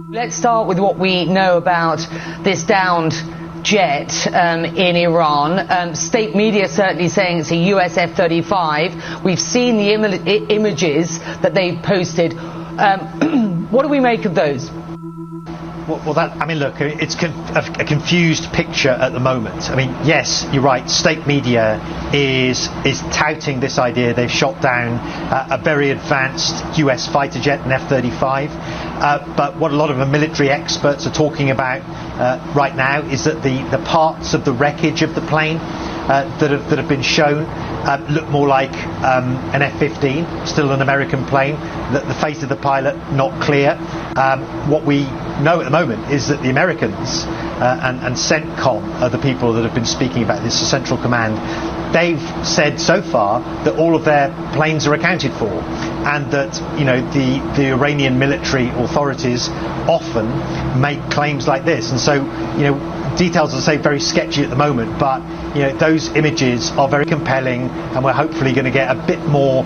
Let's start with what we know about this downed jet in Iran. State media certainly saying it's a US F-35. We've seen the images that they've posted. What do we make of those? Well, look, it's a confused picture at the moment. I mean, yes, you're right. State media is touting this idea. They've shot down a very advanced US fighter jet, an F-35. But what a lot of the military experts are talking about right now is that the parts of the wreckage of the plane that have been shown look more like an F-15, still an American plane. The face of the pilot not clear. What we know at the moment is that the Americans and CENTCOM are the people that have been speaking about this, the Central Command. They've said so far that all of their planes are accounted for, and that the Iranian military authorities often make claims like this. And so details are, say, very sketchy at the moment, but those images are very compelling, and we're hopefully going to get a bit more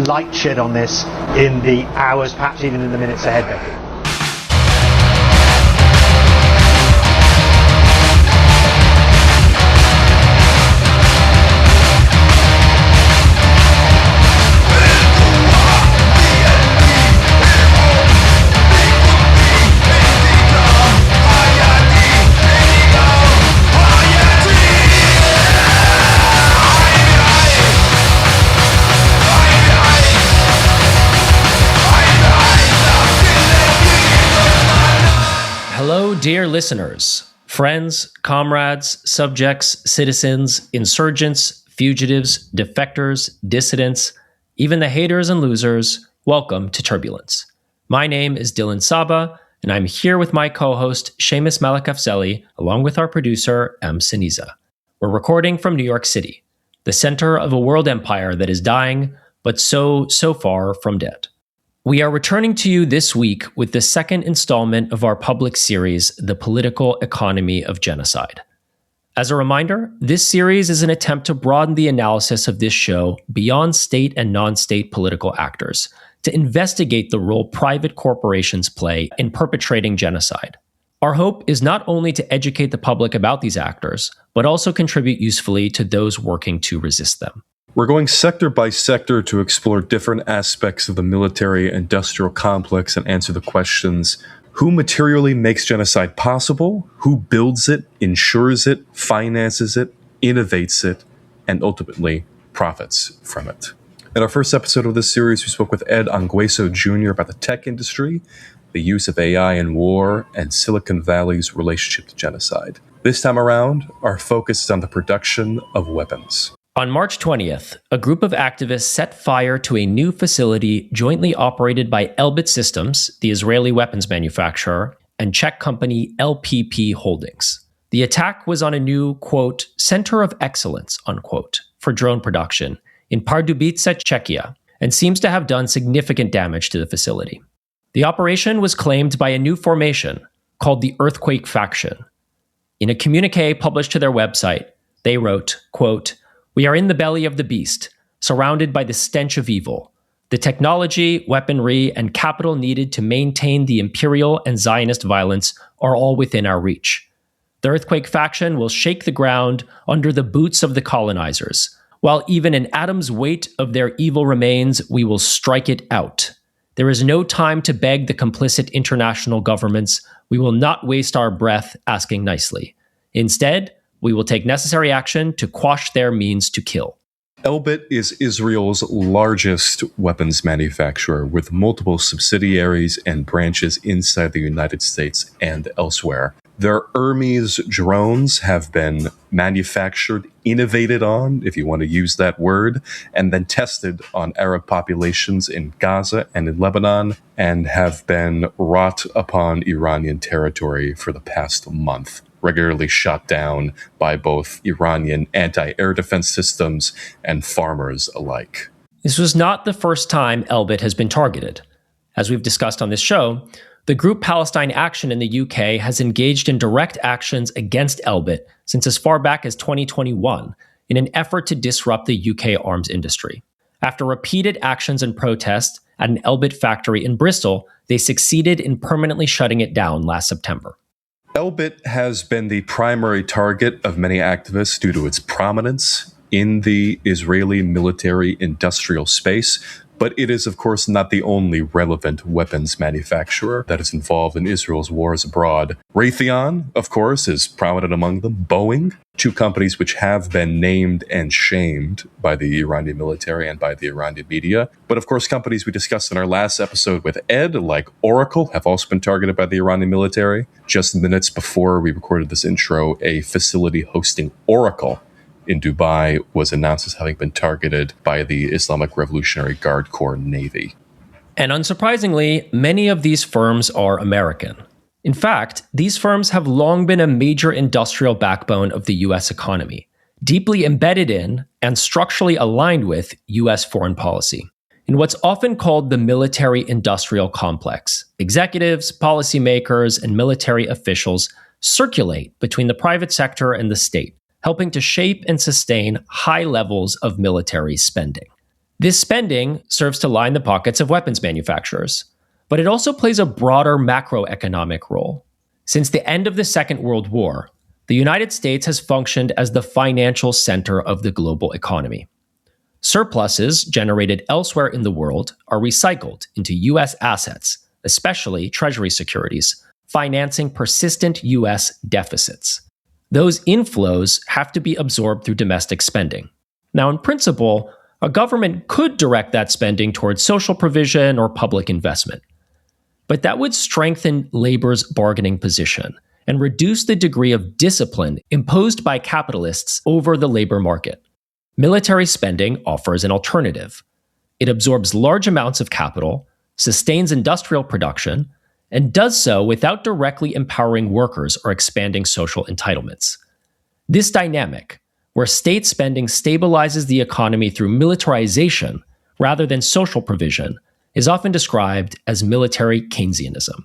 light shed on this in the hours, perhaps even in the minutes ahead, Becky. Dear listeners, friends, comrades, subjects, citizens, insurgents, fugitives, defectors, dissidents, even the haters and losers, welcome to Turbulence. My name is Dylan Saba, and I'm here with my co-host, Seamus Malakafzeli, along with our producer, M. Siniza. We're recording from New York City, the center of a world empire that is dying, but so far from dead. We are returning to you this week with the second installment of our public series, The Political Economy of Genocide. As a reminder, this series is an attempt to broaden the analysis of this show beyond state and non-state political actors, to investigate the role private corporations play in perpetrating genocide. Our hope is not only to educate the public about these actors, but also contribute usefully to those working to resist them. We're going sector by sector to explore different aspects of the military-industrial complex and answer the questions: who materially makes genocide possible, who builds it, ensures it, finances it, innovates it, and ultimately profits from it. In our first episode of this series, we spoke with Ed Angueso Jr. about the tech industry, the use of AI in war, and Silicon Valley's relationship to genocide. This time around, our focus is on the production of weapons. On March 20th, a group of activists set fire to a new facility jointly operated by Elbit Systems, the Israeli weapons manufacturer, and Czech company LPP Holdings. The attack was on a new, quote, center of excellence, unquote, for drone production in Pardubice, Czechia, and seems to have done significant damage to the facility. The operation was claimed by a new formation called the Earthquake Faction. In a communique published to their website, they wrote, quote, "We are in the belly of the beast, surrounded by the stench of evil. The technology, weaponry, and capital needed to maintain the imperial and Zionist violence are all within our reach. The Earthquake Faction will shake the ground under the boots of the colonizers. While even an atom's weight of their evil remains, we will strike it out. There is no time to beg the complicit international governments. We will not waste our breath asking nicely. Instead, we will take necessary action to quash their means to kill." Elbit is Israel's largest weapons manufacturer, with multiple subsidiaries and branches inside the United States and elsewhere. Their Hermes drones have been manufactured, innovated on, if you want to use that word, and then tested on Arab populations in Gaza and in Lebanon, and have been wrought upon Iranian territory for the past month, regularly shot down by both Iranian anti-air defense systems and farmers alike. This was not the first time Elbit has been targeted. As we've discussed on this show, the group Palestine Action in the UK has engaged in direct actions against Elbit since as far back as 2021 in an effort to disrupt the UK arms industry. After repeated actions and protests at an Elbit factory in Bristol, they succeeded in permanently shutting it down last September. Elbit has been the primary target of many activists due to its prominence in the Israeli military-industrial space, but it is, of course, not the only relevant weapons manufacturer that is involved in Israel's wars abroad. Raytheon, of course, is prominent among them. Boeing, two companies which have been named and shamed by the Iranian military and by the Iranian media. But, of course, companies we discussed in our last episode with Ed, like Oracle, have also been targeted by the Iranian military. Just minutes before we recorded this intro, a facility hosting Oracle in Dubai was announced as having been targeted by the Islamic Revolutionary Guard Corps Navy. And unsurprisingly, many of these firms are American. In fact, these firms have long been a major industrial backbone of the US economy, deeply embedded in and structurally aligned with US foreign policy. In what's often called the military-industrial complex, executives, policymakers, and military officials circulate between the private sector and the state, helping to shape and sustain high levels of military spending. This spending serves to line the pockets of weapons manufacturers, but it also plays a broader macroeconomic role. Since the end of the Second World War, the United States has functioned as the financial center of the global economy. Surpluses generated elsewhere in the world are recycled into US assets, especially Treasury securities, financing persistent US deficits. Those inflows have to be absorbed through domestic spending. Now, in principle, a government could direct that spending towards social provision or public investment. But that would strengthen labor's bargaining position and reduce the degree of discipline imposed by capitalists over the labor market. Military spending offers an alternative. It absorbs large amounts of capital, sustains industrial production, and does so without directly empowering workers or expanding social entitlements. This dynamic, where state spending stabilizes the economy through militarization rather than social provision, is often described as military Keynesianism.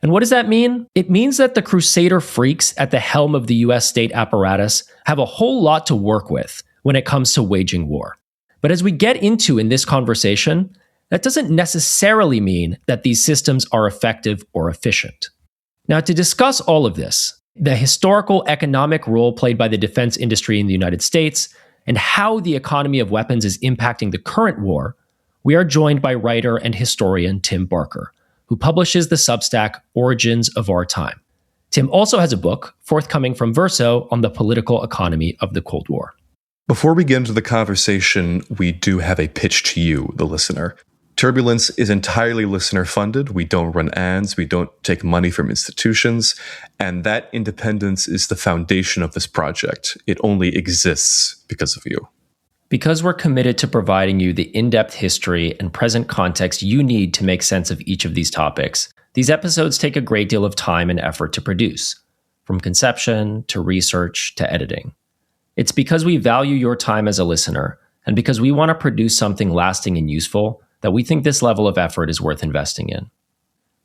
And what does that mean? It means that the crusader freaks at the helm of the US state apparatus have a whole lot to work with when it comes to waging war. But as we get into in this conversation, that doesn't necessarily mean that these systems are effective or efficient. Now, to discuss all of this, the historical economic role played by the defense industry in the United States, and how the economy of weapons is impacting the current war, we are joined by writer and historian Tim Barker, who publishes the Substack Origins of Our Time. Tim also has a book forthcoming from Verso on the political economy of the Cold War. Before we get into the conversation, we do have a pitch to you, the listener. Turbulence is entirely listener-funded. We don't run ads. We don't take money from institutions. And that independence is the foundation of this project. It only exists because of you. Because we're committed to providing you the in-depth history and present context you need to make sense of each of these topics, these episodes take a great deal of time and effort to produce, from conception to research to editing. It's because we value your time as a listener, and because we want to produce something lasting and useful, that we think this level of effort is worth investing in.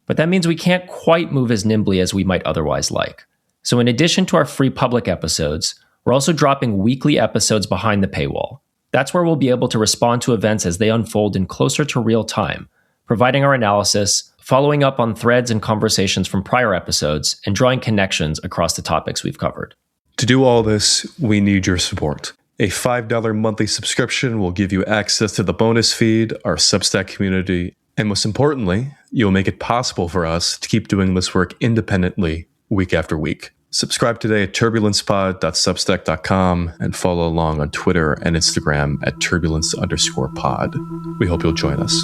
But that means we can't quite move as nimbly as we might otherwise like. So in addition to our free public episodes, we're also dropping weekly episodes behind the paywall. That's where we'll be able to respond to events as they unfold in closer to real time, providing our analysis, following up on threads and conversations from prior episodes, and drawing connections across the topics we've covered. To do all this, we need your support. A $5 monthly subscription will give you access to the bonus feed, our Substack community, and most importantly, you'll make it possible for us to keep doing this work independently week after week. Subscribe today at turbulencepod.substack.com and follow along on Twitter and Instagram at turbulence_pod. We hope you'll join us.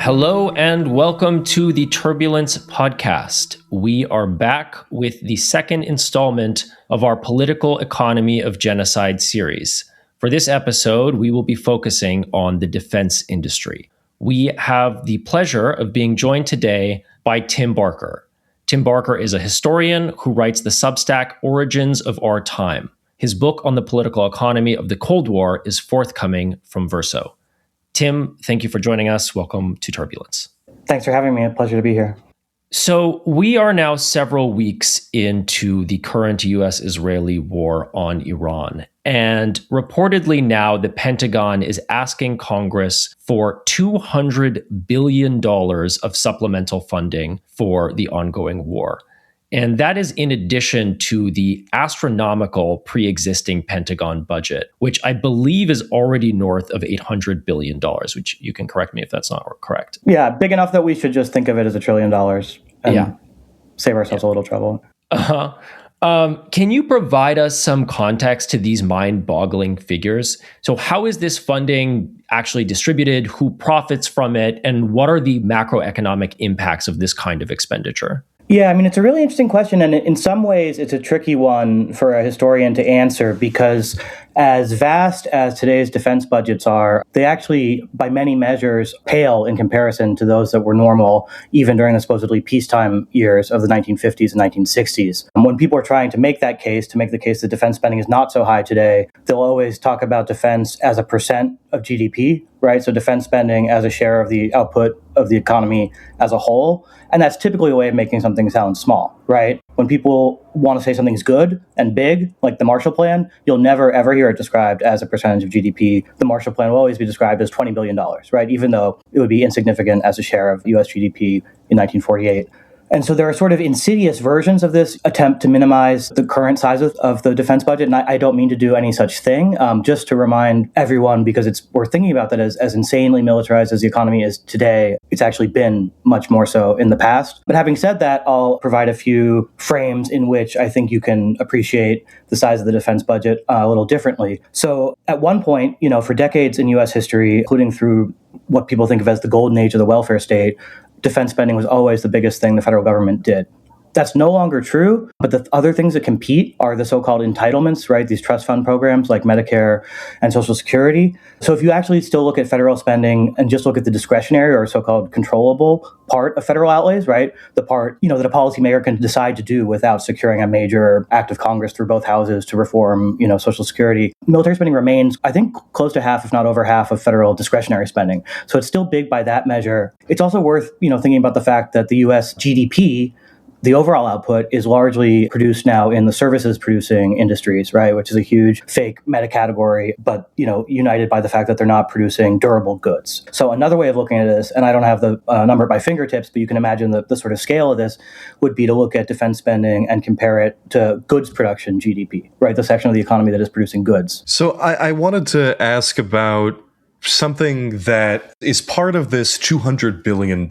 Hello and welcome to the Turbulence podcast. We are back with the second installment of our Political Economy of Genocide series. For this episode, we will be focusing on the defense industry. We have the pleasure of being joined today by Tim Barker. Tim Barker is a historian who writes the Substack Origins of Our Time. His book on the political economy of the Cold War is forthcoming from Verso. Tim, thank you for joining us. Welcome to Turbulence. Thanks for having me. A pleasure to be here. So we are now several weeks into the current U.S.-Israeli war on Iran. And reportedly now the Pentagon is asking Congress for $200 billion of supplemental funding for the ongoing war. And that is in addition to the astronomical pre-existing Pentagon budget, which I believe is already north of $800 billion, which you can correct me if that's not correct. Yeah, big enough that we should just think of it as $1 trillion and save ourselves a little trouble. Can you provide us some context to these mind-boggling figures? So how is this funding actually distributed? Who profits from it? And what are the macroeconomic impacts of this kind of expenditure? Yeah, I mean, it's a really interesting question. And in some ways, it's a tricky one for a historian to answer because as vast as today's defense budgets are, they actually, by many measures, pale in comparison to those that were normal, even during the supposedly peacetime years of the 1950s and 1960s. And when people are trying to make that case, to make the case that defense spending is not so high today, they'll always talk about defense as a percent of GDP, right? So defense spending as a share of the output of the economy as a whole. And that's typically a way of making something sound small, right? When people want to say something's good and big, like the Marshall Plan, you'll never, ever hear it described as a percentage of GDP. The Marshall Plan will always be described as $20 billion, right? Even though it would be insignificant as a share of US GDP in 1948. And so there are sort of insidious versions of this attempt to minimize the current size of the defense budget. And I don't mean to do any such thing, just to remind everyone, because we're thinking about that as insanely militarized as the economy is today. It's actually been much more so in the past. But having said that, I'll provide a few frames in which I think you can appreciate the size of the defense budget a little differently. So at one point, for decades in U.S. history, including through what people think of as the golden age of the welfare state, defense spending was always the biggest thing the federal government did. That's no longer true, but the other things that compete are the so-called entitlements, right? These trust fund programs like Medicare and Social Security. So if you actually still look at federal spending and just look at the discretionary or so-called controllable part of federal outlays, right? The part, that a policymaker can decide to do without securing a major act of Congress through both houses to reform, Social Security. Military spending remains, I think, close to half, if not over half, of federal discretionary spending. So it's still big by that measure. It's also worth, thinking about the fact that the U.S. GDP, the overall output, is largely produced now in the services producing industries, right? Which is a huge fake meta category, but, united by the fact that they're not producing durable goods. So another way of looking at this, and I don't have the number at my fingertips, but you can imagine the sort of scale of this would be to look at defense spending and compare it to goods production GDP, right? The section of the economy that is producing goods. So I wanted to ask about something that is part of this $200 billion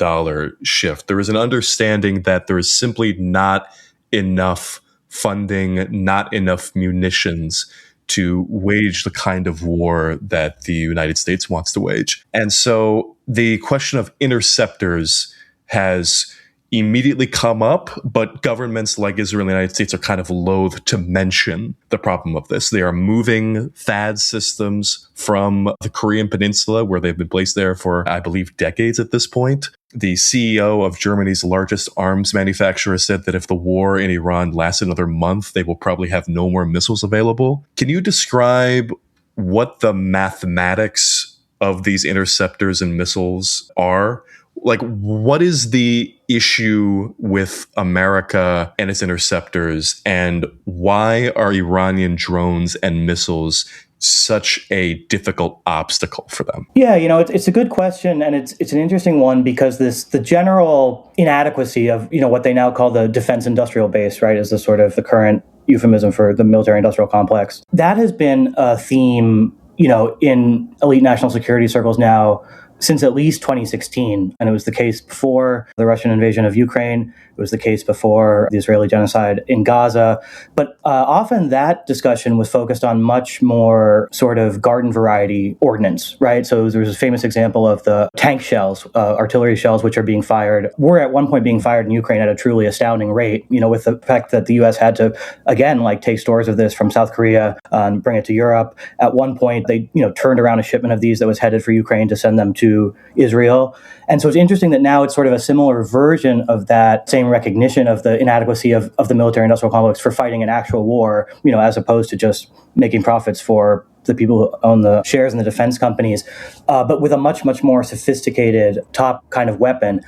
shift. There is an understanding that there is simply not enough funding, not enough munitions to wage the kind of war that the United States wants to wage. And so the question of interceptors has immediately come up, but governments like Israel and the United States are kind of loath to mention the problem of this. They are moving THAAD systems from the Korean Peninsula, where they've been placed there for, I believe, decades at this point. The CEO of Germany's largest arms manufacturer said that if the war in Iran lasts another month, they will probably have no more missiles available. Can you describe what the mathematics of these interceptors and missiles are? Like, what is the issue with America and its interceptors, and why are Iranian drones and missiles such a difficult obstacle for them? Yeah, it's a good question, and it's an interesting one because the general inadequacy of what they now call the defense industrial base, right, is the current euphemism for the military industrial complex. That has been a theme, in elite national security circles now since at least 2016. And it was the case before the Russian invasion of Ukraine. It was the case before the Israeli genocide in Gaza. But often that discussion was focused on much more sort of garden variety ordnance, right? So there was a famous example of the tank shells, artillery shells, which are being fired, were at one point being fired in Ukraine at a truly astounding rate, with the fact that the U.S. had to, again, take stores of this from South Korea and bring it to Europe. At one point, they, turned around a shipment of these that was headed for Ukraine to send them to to Israel. And so it's interesting that now it's sort of a similar version of that same recognition of the inadequacy of the military industrial complex for fighting an actual war, as opposed to just making profits for the people who own the shares in the defense companies, but with a much, much more sophisticated top kind of weapon.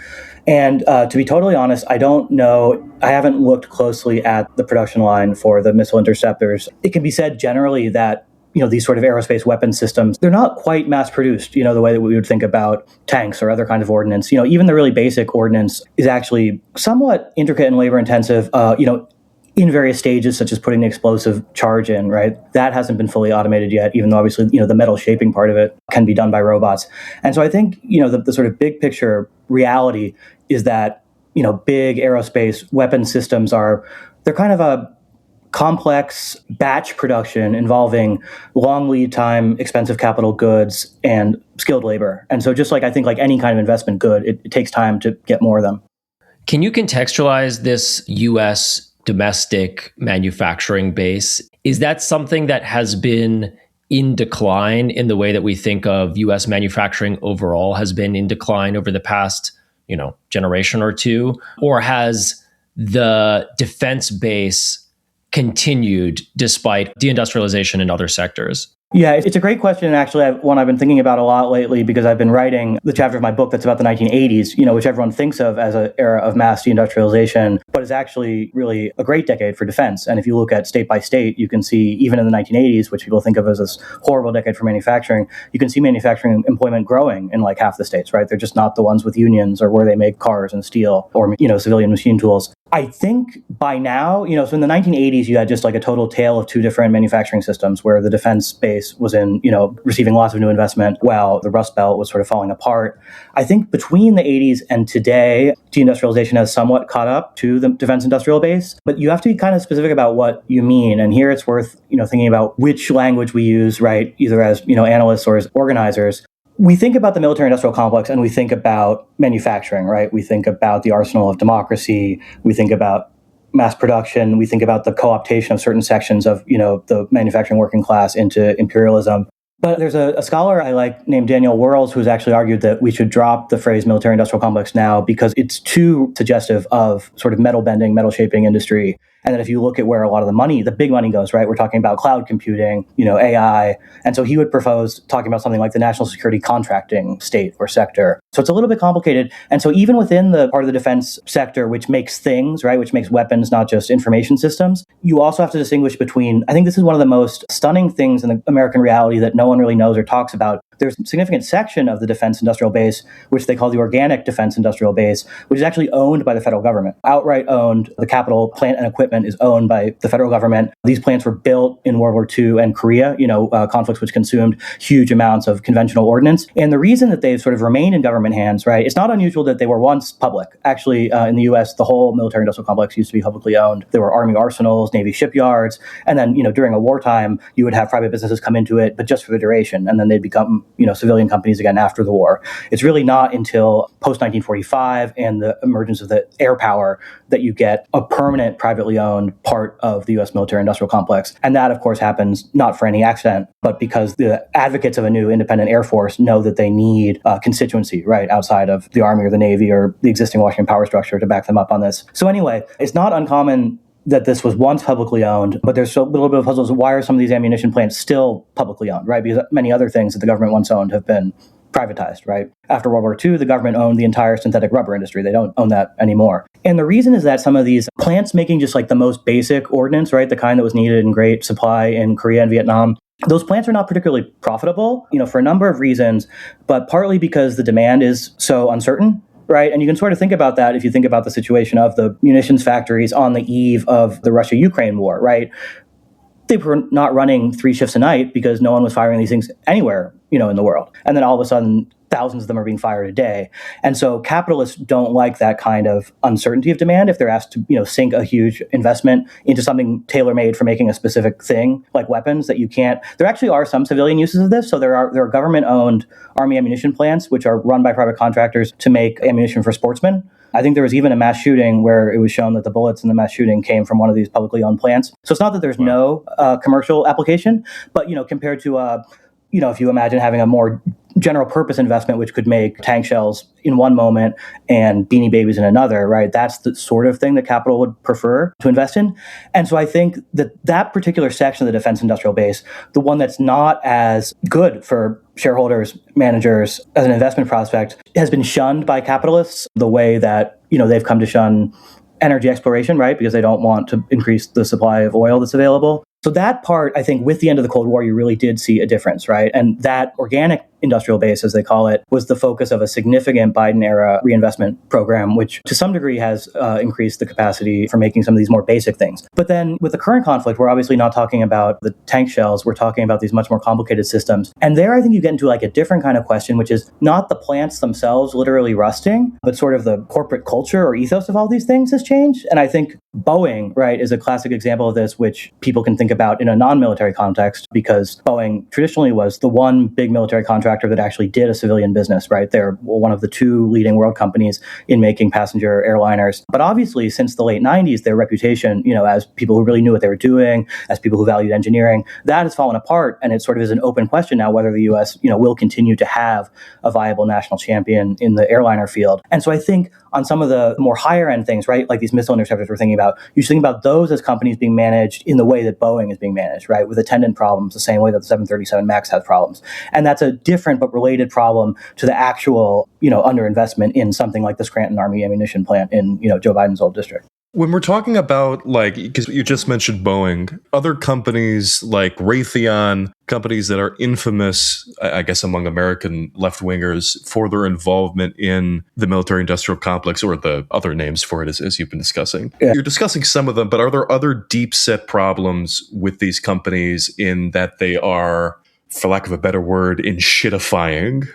And to be totally honest, I don't know. I haven't looked closely at the production line for the missile interceptors. It can be said generally that these sort of aerospace weapon systems, they're not quite mass produced, the way that we would think about tanks or other kinds of ordnance. Even the really basic ordnance is actually somewhat intricate and labor intensive, in various stages, such as putting the explosive charge in, right? That hasn't been fully automated yet, even though obviously, the metal shaping part of it can be done by robots. And so I think, the sort of big picture reality is that, big aerospace weapon systems they're kind of a complex batch production involving long lead time, expensive capital goods, and skilled labor. And so just like, I think like any kind of investment good, it takes time to get more of them. Can you contextualize this U.S. domestic manufacturing base? Is that something that has been in decline in the way that we think of U.S. manufacturing overall has been in decline over the past, generation or two? Or has the defense base continued despite deindustrialization in other sectors? Yeah, it's a great question. And actually, one I've been thinking about a lot lately because I've been writing the chapter of my book that's about the 1980s, which everyone thinks of as an era of mass deindustrialization, but is actually really a great decade for defense. And if you look at state by state, you can see even in the 1980s, which people think of as this horrible decade for manufacturing, you can see manufacturing employment growing in like half the states, right? They're just not the ones with unions or where they make cars and steel or, civilian machine tools. I think by now, so in the 1980s, you had just like a total tale of two different manufacturing systems where the defense base was in, receiving lots of new investment while the Rust Belt was sort of falling apart. I think between the 80s and today, deindustrialization has somewhat caught up to the defense industrial base, but you have to be kind of specific about what you mean. And here it's worth, thinking about which language we use, right? Either as, analysts or as organizers. We think about the military industrial complex and we think about manufacturing, right? We think about the arsenal of democracy. We think about mass production. We think about the co-optation of certain sections of, the manufacturing working class into imperialism. But there's a scholar I like named Daniel Wuerls who's actually argued that we should drop the phrase military industrial complex now because it's too suggestive of sort of metal bending, metal shaping industry. And then if you look at where a lot of the big money goes, right, we're talking about cloud computing, AI. And so he would propose talking about something like the national security contracting state or sector. So it's a little bit complicated. And so even within the part of the defense sector, which makes things, right, which makes weapons, not just information systems, you also have to distinguish between, I think this is one of the most stunning things in the American reality that no one really knows or talks about. There's a significant section of the defense industrial base, which they call the organic defense industrial base, which is actually owned by the federal government, outright owned. The capital, plant, and equipment is owned by the federal government. These plants were built in World War II and Korea, conflicts which consumed huge amounts of conventional ordnance. And the reason that they've sort of remained in government hands, right, it's not unusual that they were once public. Actually, in the U.S., the whole military industrial complex used to be publicly owned. There were Army arsenals, Navy shipyards, and then, during a wartime, you would have private businesses come into it, but just for the duration, and then they'd become civilian companies again after the war. It's really not until post-1945 and the emergence of the air power that you get a permanent privately owned part of the U.S. military-industrial complex. And that, of course, happens not for any accident, but because the advocates of a new independent Air Force know that they need a constituency, right, outside of the Army or the Navy or the existing Washington power structure to back them up on this. So anyway, it's not uncommon that this was once publicly owned, but there's a little bit of puzzles. Why are some of these ammunition plants still publicly owned, right? Because many other things that the government once owned have been privatized, right? After World War II, the government owned the entire synthetic rubber industry. They don't own that anymore. And the reason is that some of these plants making just like the most basic ordnance, right, the kind that was needed in great supply in Korea and Vietnam, those plants are not particularly profitable, for a number of reasons, but partly because the demand is so uncertain. Right. And you can sort of think about that if you think about the situation of the munitions factories on the eve of the Russia-Ukraine war, right? They were not running 3 shifts a night because no one was firing these things anywhere, in the world. And then all of a sudden, thousands of them are being fired a day. And so capitalists don't like that kind of uncertainty of demand if they're asked to, sink a huge investment into something tailor-made for making a specific thing like weapons that you can't. There actually are some civilian uses of this. So there are government-owned Army ammunition plants, which are run by private contractors to make ammunition for sportsmen. I think there was even a mass shooting where it was shown that the bullets in the mass shooting came from one of these publicly owned plants. So it's not that there's no commercial application, but, compared to if you imagine having a more general purpose investment, which could make tank shells in one moment and Beanie Babies in another, right? That's the sort of thing that capital would prefer to invest in. And so I think that particular section of the defense industrial base, the one that's not as good for shareholders, managers as an investment prospect, has been shunned by capitalists the way that, they've come to shun energy exploration, right? Because they don't want to increase the supply of oil that's available. So that part, I think, with the end of the Cold War, you really did see a difference, right? And that organic industrial base, as they call it, was the focus of a significant Biden-era reinvestment program, which to some degree has increased the capacity for making some of these more basic things. But then with the current conflict, we're obviously not talking about the tank shells. We're talking about these much more complicated systems. And there, I think you get into like a different kind of question, which is not the plants themselves literally rusting, but sort of the corporate culture or ethos of all these things has changed. And I think Boeing, right, is a classic example of this, which people can think about in a non-military context, because Boeing traditionally was the one big military contractor that actually did a civilian business, right? They're one of the two leading world companies in making passenger airliners. But obviously, since the late 90s, their reputation, as people who really knew what they were doing, as people who valued engineering, that has fallen apart. And it sort of is an open question now whether the U.S., will continue to have a viable national champion in the airliner field. And so I think on some of the more higher end things, right, like these missile interceptors we're thinking about, you should think about those as companies being managed in the way that Boeing is being managed, right, with attendant problems, the same way that the 737 MAX has problems. And that's a different but related problem to the actual, underinvestment in something like the Scranton Army ammunition plant in, Joe Biden's old district. When we're talking about, because you just mentioned Boeing, other companies like Raytheon, companies that are infamous, I guess, among American left-wingers for their involvement in the military-industrial complex, or the other names for it, as you've been discussing. Yeah. You're discussing some of them, but are there other deep-set problems with these companies in that they are, for lack of a better word, in-shitifying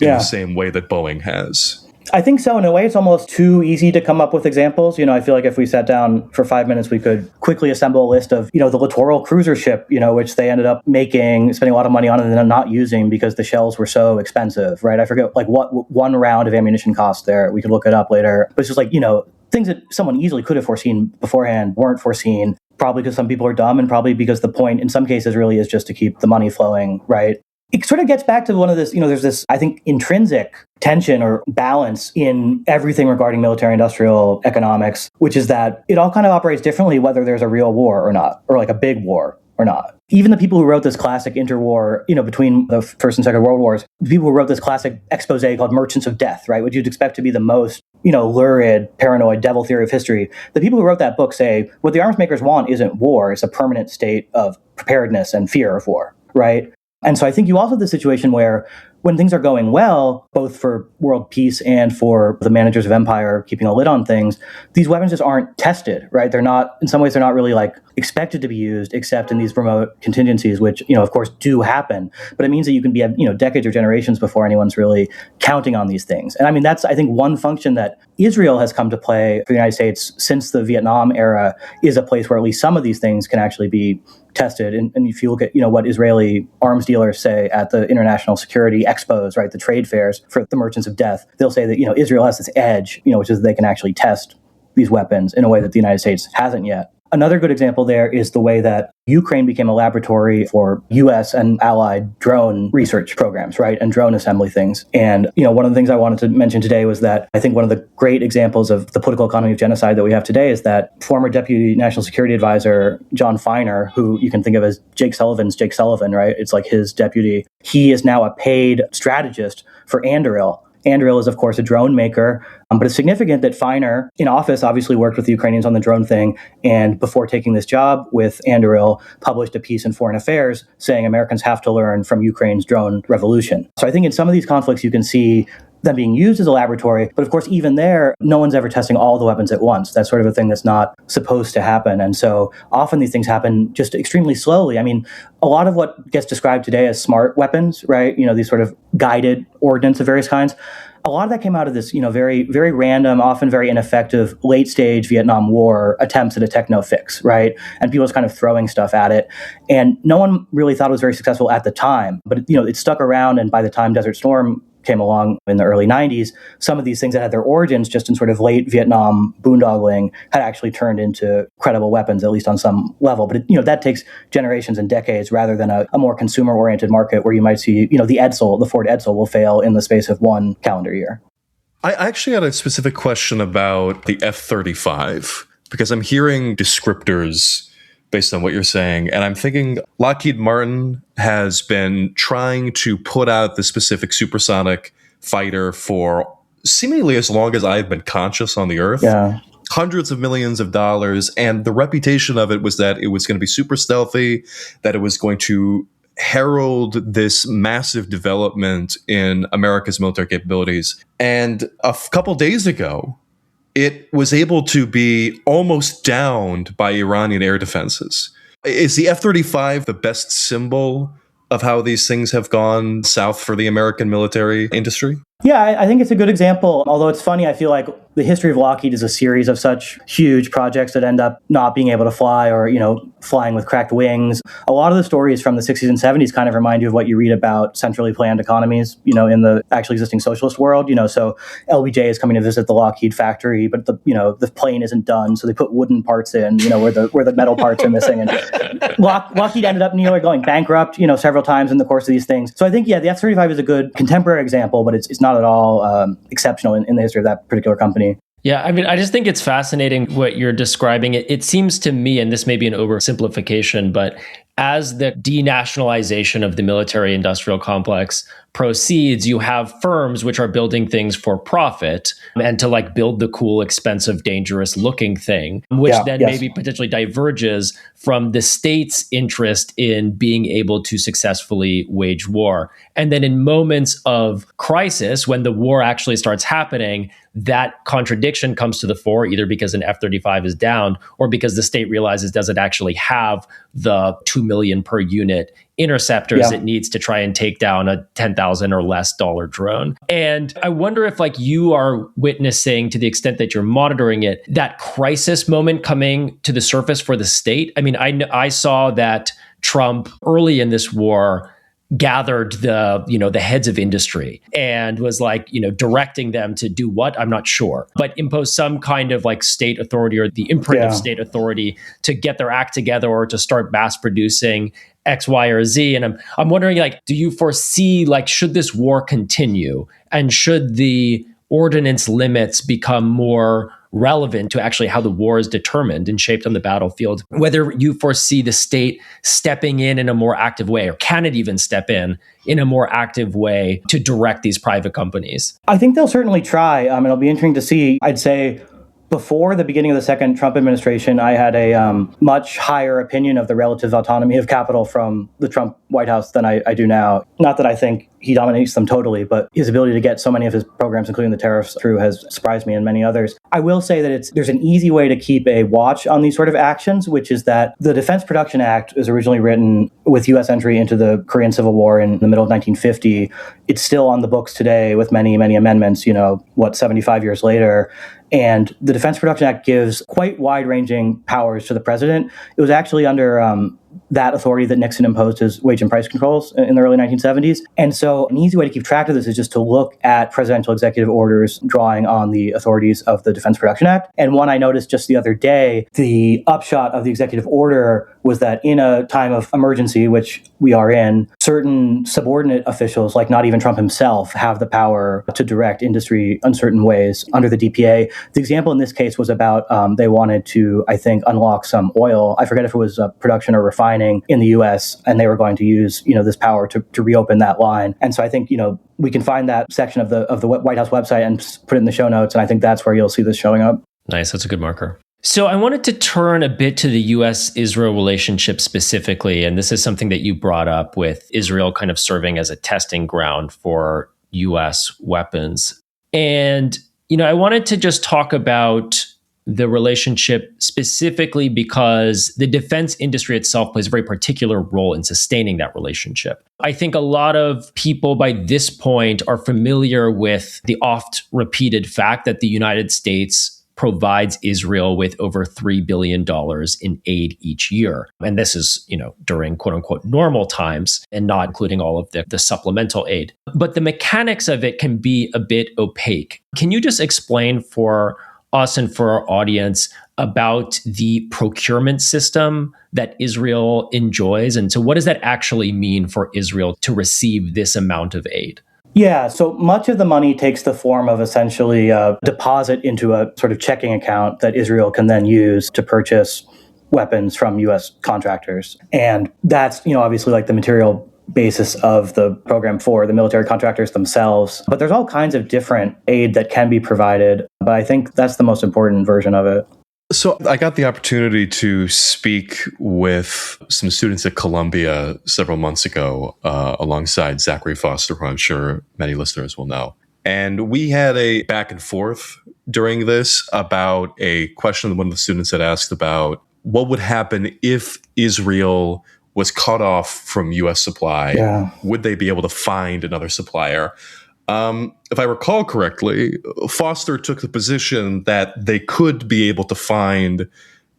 in the same way that Boeing has? I think so. In a way, it's almost too easy to come up with examples. I feel like if we sat down for 5 minutes, we could quickly assemble a list of, the Littoral cruiser ship, which they ended up spending a lot of money on and then not using because the shells were so expensive, right? I forget what one round of ammunition cost there. We could look it up later. But it's just things that someone easily could have foreseen beforehand weren't foreseen, probably because some people are dumb and probably because the point in some cases really is just to keep the money flowing, right? It sort of gets back to one of this, there's this, I think, intrinsic tension or balance in everything regarding military-industrial economics, which is that it all kind of operates differently whether there's a real war or not, or like a big war or not. Even the people who wrote this classic interwar, between the First and Second World Wars, the people who wrote this classic expose called Merchants of Death, right, which you'd expect to be the most, lurid, paranoid, devil theory of history. The people who wrote that book say, what the arms makers want isn't war, it's a permanent state of preparedness and fear of war, right? And so I think you also have the situation where when things are going well, both for world peace and for the managers of empire keeping a lid on things, these weapons just aren't tested, right? They're not, in some ways, they're not really expected to be used except in these remote contingencies, which, of course, do happen. But it means that you can be at, decades or generations before anyone's really counting on these things. And I mean, that's, I think, one function that Israel has come to play for the United States since the Vietnam era is a place where at least some of these things can actually be tested. And if you look at, what Israeli arms dealers say at the international security expos, right, the trade fairs for the Merchants of Death, they'll say that, Israel has this edge, which is they can actually test these weapons in a way that the United States hasn't yet. Another good example there is the way that Ukraine became a laboratory for U.S. and allied drone research programs, right, and drone assembly things. And, one of the things I wanted to mention today was that I think one of the great examples of the political economy of genocide that we have today is that former Deputy National Security Advisor John Feiner, who you can think of as Jake Sullivan's Jake Sullivan, right? It's like his deputy. He is now a paid strategist for Anduril. Anduril is, of course, a drone maker, but it's significant that Feiner, in office, obviously worked with the Ukrainians on the drone thing, and before taking this job with Anduril, published a piece in Foreign Affairs saying Americans have to learn from Ukraine's drone revolution. So I think in some of these conflicts, you can see them being used as a laboratory. But of course, even there, no one's ever testing all the weapons at once. That's sort of a thing that's not supposed to happen. And so often these things happen just extremely slowly. I mean, a lot of what gets described today as smart weapons, right? These sort of guided ordnance of various kinds. A lot of that came out of this, very, very random, often very ineffective late stage Vietnam War attempts at a techno fix, right? And people just kind of throwing stuff at it. And no one really thought it was very successful at the time, but it stuck around. And by the time Desert Storm came along in the early 90s, some of these things that had their origins just in sort of late Vietnam boondoggling had actually turned into credible weapons, at least on some level. But that takes generations and decades rather than a more consumer-oriented market where you might see, the Ford Edsel will fail in the space of one calendar year. I actually had a specific question about the F-35 because I'm hearing descriptors based on what you're saying. And I'm thinking Lockheed Martin has been trying to put out the specific supersonic fighter for seemingly as long as I've been conscious on the earth. Yeah. Hundreds of millions of dollars. And the reputation of it was that it was going to be super stealthy, that it was going to herald this massive development in America's military capabilities. And a couple days ago, it was able to be almost downed by Iranian air defenses. Is the F-35 the best symbol of how these things have gone south for the American military industry? Yeah, I think it's a good example. Although it's funny, I feel like the history of Lockheed is a series of such huge projects that end up not being able to fly or, flying with cracked wings. A lot of the stories from the 60s and 70s kind of remind you of what you read about centrally planned economies, in the actually existing socialist world. So LBJ is coming to visit the Lockheed factory, but the plane isn't done. So they put wooden parts in, where the metal parts are missing. And Lockheed ended up nearly going bankrupt, several times in the course of these things. So I think, the F-35 is a good contemporary example, but it's not at all exceptional in the history of that particular company. Yeah, I just think it's fascinating what you're describing. It seems to me, and this may be an oversimplification, but as the denationalization of the military industrial complex proceeds, you have firms which are building things for profit and to build the cool, expensive, dangerous looking thing, which maybe potentially diverges from the state's interest in being able to successfully wage war. And then in moments of crisis, when the war actually starts happening, that contradiction comes to the fore, either because an F-35 is down or because the state realizes doesn't actually have the $2 million per unit interceptors it needs to try and take down a $10,000 or less drone. And I wonder if you are witnessing, to the extent that you're monitoring it, that crisis moment coming to the surface for the state. I mean, I saw that Trump early in this war gathered the heads of industry and was directing them to do what? I'm not sure, but impose some kind of state authority or the imprint of state authority to get their act together or to start mass producing X, Y, or Z. And I'm wondering, do you foresee, should this war continue and should the ordinance limits become more relevant to actually how the war is determined and shaped on the battlefield, whether you foresee the state stepping in a more active way, or can it even step in a more active way to direct these private companies? I think they'll certainly try. It'll be interesting to see. I'd say before the beginning of the second Trump administration, I had a much higher opinion of the relative autonomy of capital from the Trump White House than I do now. Not that I think he dominates them totally, but his ability to get so many of his programs, including the tariffs, through has surprised me and many others. I will say that there's an easy way to keep a watch on these sort of actions, which is that the Defense Production Act was originally written with U.S. entry into the Korean Civil War in the middle of 1950. It's still on the books today with many, many amendments, 75 years later. And the Defense Production Act gives quite wide-ranging powers to the president. It was actually under that authority that Nixon imposed his wage and price controls in the early 1970s. And so an easy way to keep track of this is just to look at presidential executive orders drawing on the authorities of the Defense Production Act. And one I noticed just the other day, the upshot of the executive order was that in a time of emergency, which we are in, certain subordinate officials, like not even Trump himself, have the power to direct industry in certain ways under the DPA. The example in this case was about they wanted to, I think, unlock some oil. I forget if it was production or refining in the U.S., and they were going to use, this power to reopen that line. And so I think, we can find that section of the White House website and put it in the show notes, and I think that's where you'll see this showing up. Nice. That's a good marker. So I wanted to turn a bit to the U.S.-Israel relationship specifically, and this is something that you brought up with Israel kind of serving as a testing ground for U.S. weapons. And, I wanted to just talk about the relationship specifically because the defense industry itself plays a very particular role in sustaining that relationship. I think a lot of people by this point are familiar with the oft repeated fact that the United States provides Israel with over $3 billion in aid each year. And this is, during quote unquote normal times and not including all of the supplemental aid. But the mechanics of it can be a bit opaque. Can you just explain for us and for our audience about the procurement system that Israel enjoys? And so what does that actually mean for Israel to receive this amount of aid? Yeah, so much of the money takes the form of essentially a deposit into a sort of checking account that Israel can then use to purchase weapons from U.S. contractors. And that's, obviously like the material basis of the program for the military contractors themselves. But there's all kinds of different aid that can be provided. But I think that's the most important version of it. So I got the opportunity to speak with some students at Columbia several months ago, alongside Zachary Foster, who I'm sure many listeners will know. And we had a back and forth during this about a question that one of the students had asked about what would happen if Israel was cut off from U.S. supply. Yeah. Would they be able to find another supplier? If I recall correctly, Foster took the position that they could be able to find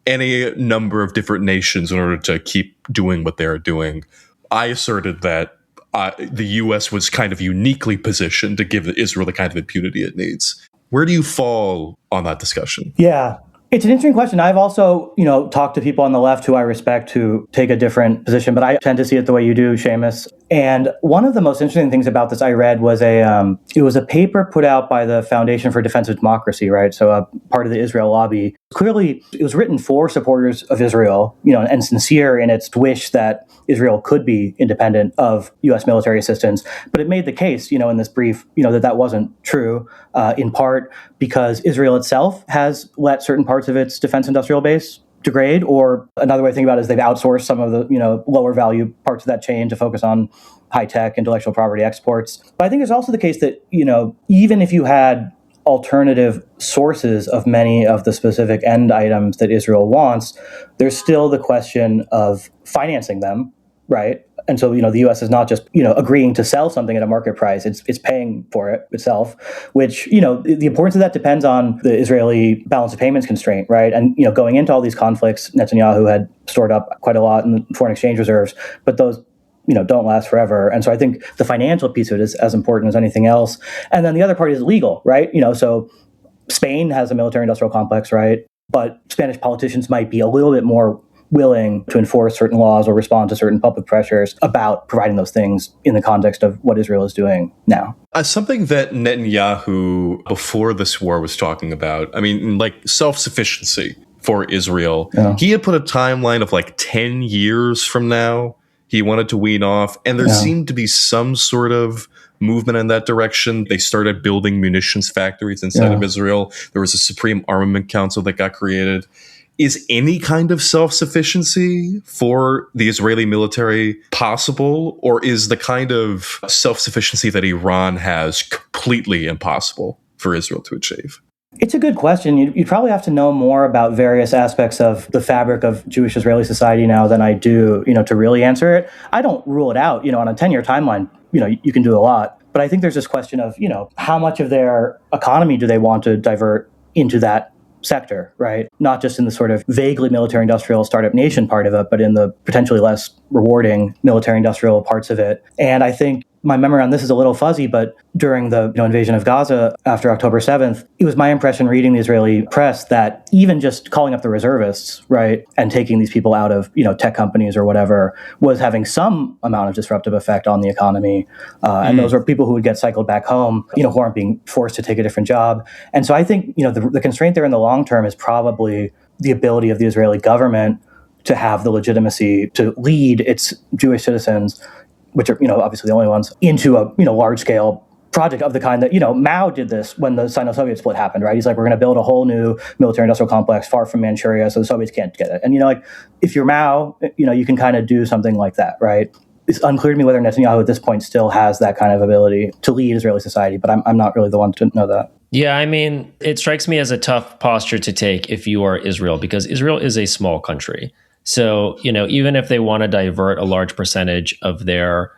any number of different nations in order to keep doing what they're doing. I asserted that the U.S. was kind of uniquely positioned to give Israel the kind of impunity it needs. Where do you fall on that discussion? Yeah. It's an interesting question. I've also, talked to people on the left who I respect who take a different position, but I tend to see it the way you do, Seamus. And one of the most interesting things about this I read was it was a paper put out by the Foundation for Defense of Democracy, right? So a part of the Israel lobby. Clearly, it was written for supporters of Israel, and sincere in its wish that Israel could be independent of U.S. military assistance. But it made the case, in this brief, that wasn't true, in part because Israel itself has let certain parts of its defense industrial base degrade, or another way to think about it is they've outsourced some of the, lower value parts of that chain to focus on high-tech intellectual property exports. But I think there's also the case that, even if you had alternative sources of many of the specific end items that Israel wants, there's still the question of financing them, right? And so, the U.S. is not just, agreeing to sell something at a market price. It's paying for it itself, which, the importance of that depends on the Israeli balance of payments constraint, right? And, going into all these conflicts, Netanyahu had stored up quite a lot in the foreign exchange reserves, but those, don't last forever. And so I think the financial piece of it is as important as anything else. And then the other part is legal, right? So Spain has a military industrial complex, right? But Spanish politicians might be a little bit more willing to enforce certain laws or respond to certain public pressures about providing those things in the context of what Israel is doing now. Something that Netanyahu, before this war, was talking about, like self-sufficiency for Israel. Yeah. He had put a timeline of 10 years from now he wanted to wean off, and there seemed to be some sort of movement in that direction. They started building munitions factories inside of Israel. There was a Supreme Armament Council that got created. Is any kind of self-sufficiency for the Israeli military possible, or is the kind of self-sufficiency that Iran has completely impossible for Israel to achieve? It's a good question. You'd probably have to know more about various aspects of the fabric of Jewish Israeli society now than I do, to really answer it. I don't rule it out. On a 10-year timeline, you can do a lot. But I think there's this question of, how much of their economy do they want to divert into that sector, right? Not just in the sort of vaguely military industrial startup nation part of it, but in the potentially less rewarding military industrial parts of it. And I think my memory on this is a little fuzzy, but during the invasion of Gaza after October 7th, it was my impression reading the Israeli press that even just calling up the reservists, right, and taking these people out of, tech companies or whatever was having some amount of disruptive effect on the economy. And those are people who would get cycled back home, who aren't being forced to take a different job. And so I think, the constraint there in the long term is probably the ability of the Israeli government to have the legitimacy to lead its Jewish citizens, which are, obviously the only ones, into a, large-scale project of the kind that, Mao did this when the Sino-Soviet split happened, right? He's like, we're going to build a whole new military-industrial complex far from Manchuria so the Soviets can't get it. And, if you're Mao, you can kind of do something like that, right? It's unclear to me whether Netanyahu at this point still has that kind of ability to lead Israeli society, but I'm not really the one to know that. Yeah, it strikes me as a tough posture to take if you are Israel, because Israel is a small country. So, even if they want to divert a large percentage of their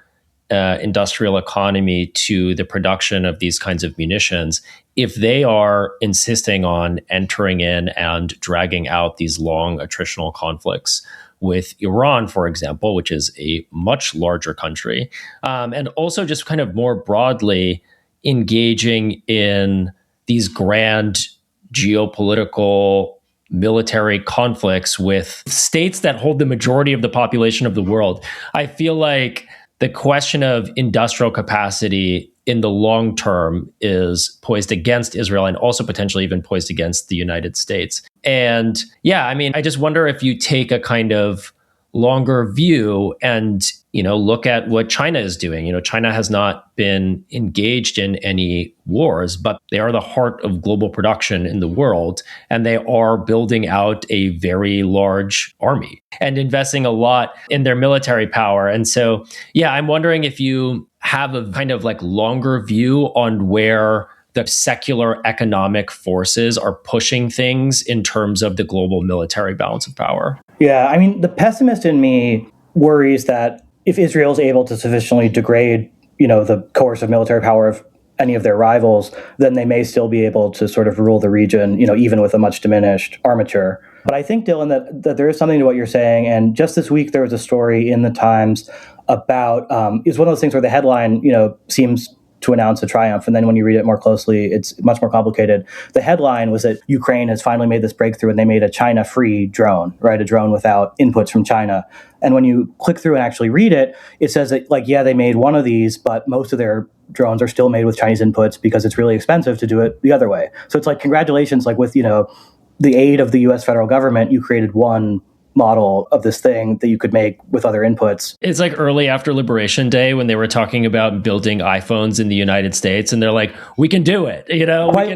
industrial economy to the production of these kinds of munitions, if they are insisting on entering in and dragging out these long attritional conflicts with Iran, for example, which is a much larger country, and also just kind of more broadly engaging in these grand geopolitical military conflicts with states that hold the majority of the population of the world, I feel like the question of industrial capacity in the long term is poised against Israel and also potentially even poised against the United States. And yeah, I mean, I just wonder if you take a kind of longer view and, look at what China is doing. China has not been engaged in any wars, but they are the heart of global production in the world. And they are building out a very large army and investing a lot in their military power. And so, yeah, I'm wondering if you have a kind of like longer view on where the secular economic forces are pushing things in terms of the global military balance of power. Yeah, I mean, the pessimist in me worries that if Israel is able to sufficiently degrade, the coercive military power of any of their rivals, then they may still be able to sort of rule the region, even with a much diminished armature. But I think, Dylan, that there is something to what you're saying. And just this week, there was a story in the Times about, it's one of those things where the headline, seems to announce a triumph. And then when you read it more closely, it's much more complicated. The headline was that Ukraine has finally made this breakthrough and they made a China-free drone, right? A drone without inputs from China. And when you click through and actually read it, it says that, they made one of these, but most of their drones are still made with Chinese inputs because it's really expensive to do it the other way. So it's like, congratulations, with, the aid of the US federal government, you created one model of this thing that you could make with other inputs. It's like early after Liberation Day when they were talking about building iPhones in the United States, and they're like, we can do it,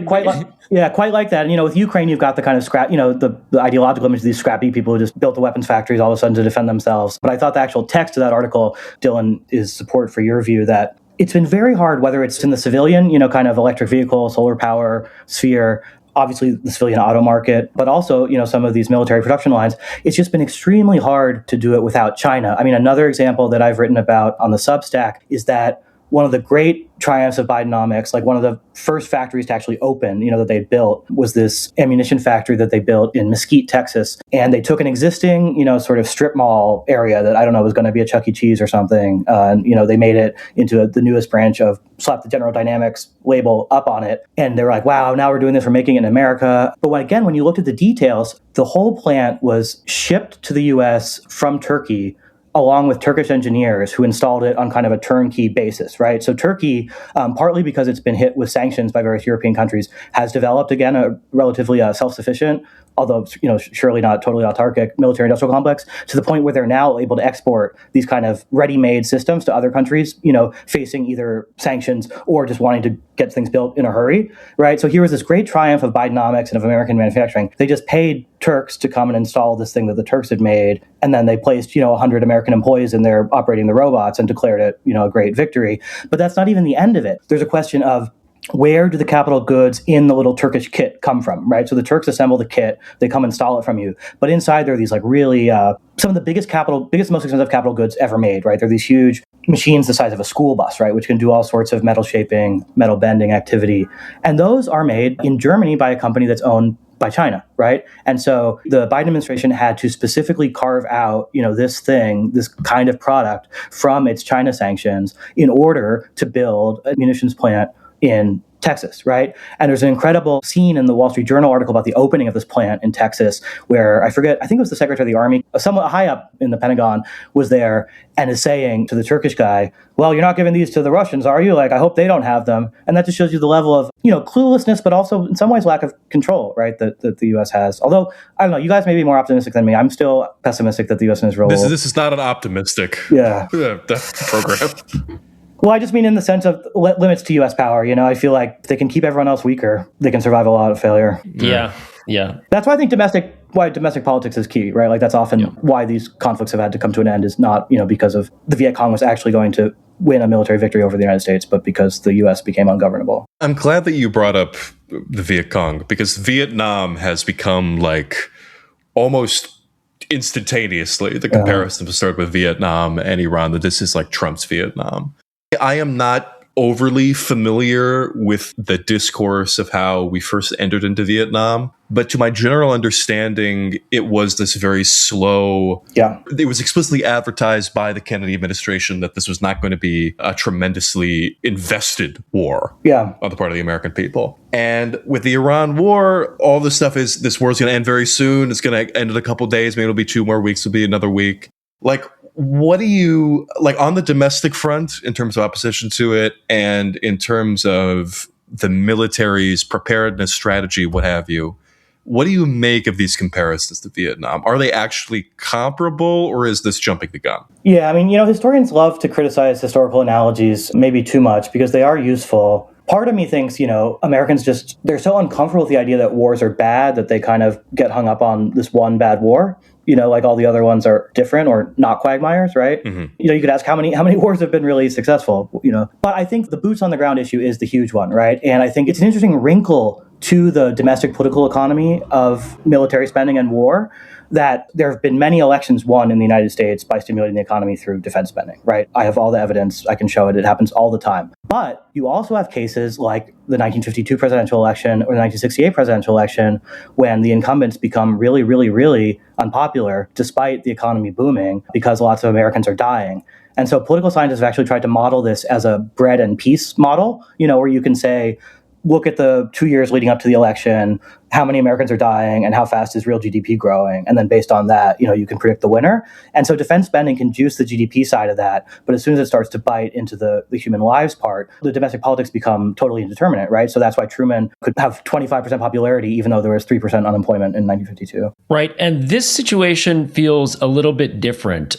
quite like that. And, with Ukraine, you've got the kind of scrap, the ideological image of these scrappy people who just built the weapons factories all of a sudden to defend themselves. But I thought the actual text of that article, Dylan, is support for your view that it's been very hard, whether it's in the civilian, kind of electric vehicle, solar power sphere, obviously the civilian auto market, but also, some of these military production lines. It's just been extremely hard to do it without China. I mean, another example that I've written about on the Substack is that one of the great triumphs of Bidenomics, one of the first factories to actually open, that they built was this ammunition factory that they built in Mesquite, Texas. And they took an existing, sort of strip mall area that I don't know was going to be a Chuck E. Cheese or something. And, they made it into the newest branch of, slapped the General Dynamics label up on it. And they're like, wow, now we're doing this, we're making it in America. But when you looked at the details, the whole plant was shipped to the US from Turkey, along with Turkish engineers who installed it on kind of a turnkey basis, right? So Turkey, partly because it's been hit with sanctions by various European countries, has developed, again, a relatively self-sufficient, although surely not totally autarkic, military-industrial complex, to the point where they're now able to export these kind of ready-made systems to other countries, facing either sanctions or just wanting to get things built in a hurry, right? So here was this great triumph of Bidenomics and of American manufacturing. They just paid Turks to come and install this thing that the Turks had made, and then they placed 100 American employees in there operating the robots and declared it a great victory. But that's not even the end of it. There's a question of, where do the capital goods in the little Turkish kit come from, right? So the Turks assemble the kit, they come install it from you. But inside there are these really, some of the biggest, most expensive capital goods ever made, right? They're these huge machines the size of a school bus, right? Which can do all sorts of metal shaping, metal bending activity. And those are made in Germany by a company that's owned by China, right? And so the Biden administration had to specifically carve out, this kind of product from its China sanctions in order to build a munitions plant in Texas, right? And there's an incredible scene in the Wall Street Journal article about the opening of this plant in Texas, where I think it was the Secretary of the Army, somewhat high up in the Pentagon, was there and is saying to the Turkish guy, well, you're not giving these to the Russians, are you? I hope they don't have them. And that just shows you the level of, cluelessness, but also in some ways lack of control, right, that the U.S. has. Although, I don't know, you guys may be more optimistic than me. I'm still pessimistic that the U.S. and Israel This is not an optimistic program. Well, I just mean in the sense of limits to U.S. power. I feel like if they can keep everyone else weaker, they can survive a lot of failure. Yeah. That's why I think domestic politics is key, right? That's often why these conflicts have had to come to an end, is not, because of the Viet Cong was actually going to win a military victory over the United States, but because the U.S. became ungovernable. I'm glad that you brought up the Viet Cong, because Vietnam has become almost instantaneously the comparison to start with Vietnam and Iran, that this is Trump's Vietnam. I am not overly familiar with the discourse of how we first entered into Vietnam, but to my general understanding, it was this very slow. Yeah. It was explicitly advertised by the Kennedy administration that this was not going to be a tremendously invested war on the part of the American people. And with the Iran war, all this stuff is, this war is going to end very soon. It's going to end in a couple days. Maybe it'll be 2 more weeks. It'll be another week. Like, what do you, like, on the domestic front, in terms of opposition to it, and in terms of the military's preparedness strategy, what have you, what do you make of these comparisons to Vietnam? Are they actually comparable, or is this jumping the gun? Yeah, I mean, historians love to criticize historical analogies, maybe too much, because they are useful. Part of me thinks, Americans they're so uncomfortable with the idea that wars are bad that they kind of get hung up on this one bad war. Like all the other ones are different or not quagmires, right? Mm-hmm. You could ask how many wars have been really successful, But I think the boots on the ground issue is the huge one, right? And I think it's an interesting wrinkle to the domestic political economy of military spending and war, that there have been many elections won in the United States by stimulating the economy through defense spending, right? I have all the evidence. I can show it. It happens all the time. But you also have cases like the 1952 presidential election or the 1968 presidential election, when the incumbents become really, really, really unpopular despite the economy booming because lots of Americans are dying. And so political scientists have actually tried to model this as a bread and peace model, where you can say, look at the 2 years leading up to the election, how many Americans are dying and how fast is real GDP growing. And then based on that, you can predict the winner. And so defense spending can juice the GDP side of that. But as soon as it starts to bite into the human lives part, the domestic politics become totally indeterminate, right? So that's why Truman could have 25% popularity, even though there was 3% unemployment in 1952. Right. And this situation feels a little bit different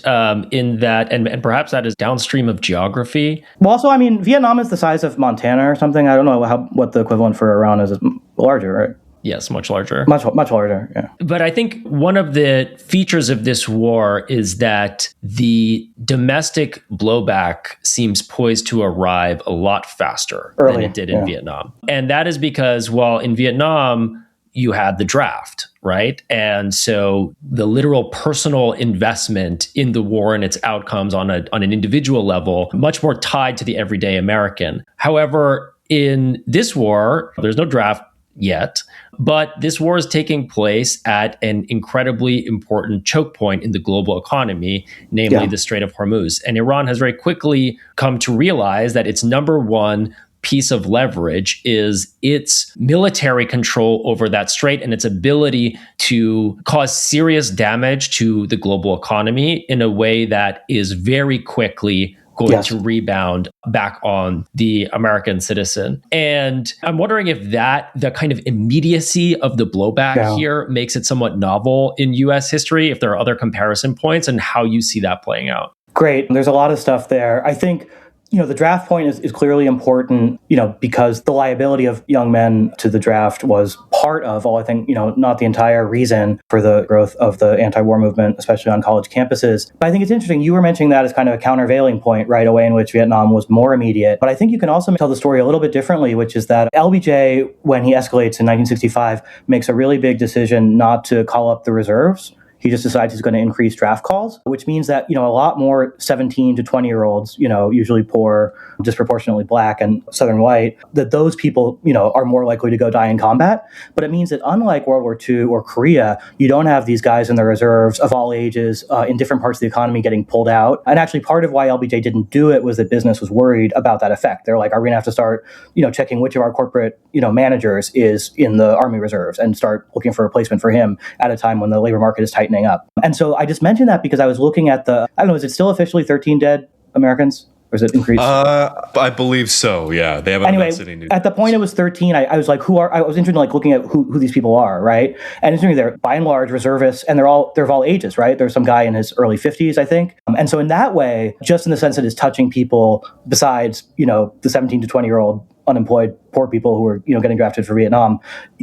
in that, and perhaps that is downstream of geography. Well, also, I mean, Vietnam is the size of Montana or something. I don't know what the equivalent for Iran is larger, right? Yes, much larger. Much larger, yeah. But I think one of the features of this war is that the domestic blowback seems poised to arrive a lot faster than it did in Vietnam. And that is because, well, in Vietnam, you had the draft, right? And so the literal personal investment in the war and its outcomes on an individual level, much more tied to the everyday American. However, in this war, there's no draft yet, but this war is taking place at an incredibly important choke point in the global economy, namely the Strait of Hormuz. And Iran has very quickly come to realize that its number one piece of leverage is its military control over that strait and its ability to cause serious damage to the global economy in a way that is very quickly going to rebound back on the American citizen. And I'm wondering if the kind of immediacy of the blowback here makes it somewhat novel in US history, if there are other comparison points, and how you see that playing out. Great. There's a lot of stuff there. I think the draft point is clearly important, because the liability of young men to the draft was part of, I think, not the entire reason for the growth of the anti-war movement, especially on college campuses. But I think it's interesting. You were mentioning that as kind of a countervailing point, right, a way in which Vietnam was more immediate. But I think you can also tell the story a little bit differently, which is that LBJ, when he escalates in 1965, makes a really big decision not to call up the reserves. He just decides he's going to increase draft calls, which means that, a lot more 17 to 20-year-olds, usually poor, disproportionately black and Southern white, that those people, are more likely to go die in combat. But it means that unlike World War II or Korea, you don't have these guys in the reserves of all ages in different parts of the economy getting pulled out. And actually part of why LBJ didn't do it was that business was worried about that effect. They're like, are we going to have to start, checking which of our corporate, managers is in the Army reserves and start looking for a replacement for him at a time when the labor market is tightening up. And so I just mentioned that because I was looking at is it still officially 13 dead Americans? Or is it increased? I believe so. Yeah, they haven't announced any new. At the point it was 13, I was like, I was interested in looking at who these people are, right? And it's they're by and large reservists, and they're of all ages, right? There's some guy in his early 50s, I think. And so in that way, just in the sense that it's touching people besides, the 17 to 20-year-old unemployed poor people who are, getting drafted for Vietnam,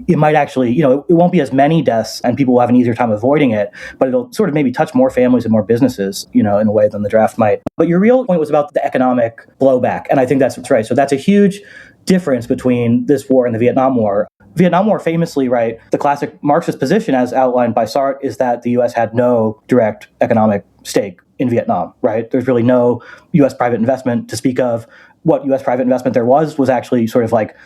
it might actually, it won't be as many deaths and people will have an easier time avoiding it, but it'll sort of maybe touch more families and more businesses, in a way than the draft might. But your real point was about the economic blowback. And I think that's right. So that's a huge difference between this war and the Vietnam War. Vietnam War famously, right, the classic Marxist position as outlined by Sartre is that the U.S. had no direct economic stake in Vietnam, right? There's really no U.S. private investment to speak of. What U.S. private investment there was actually sort of like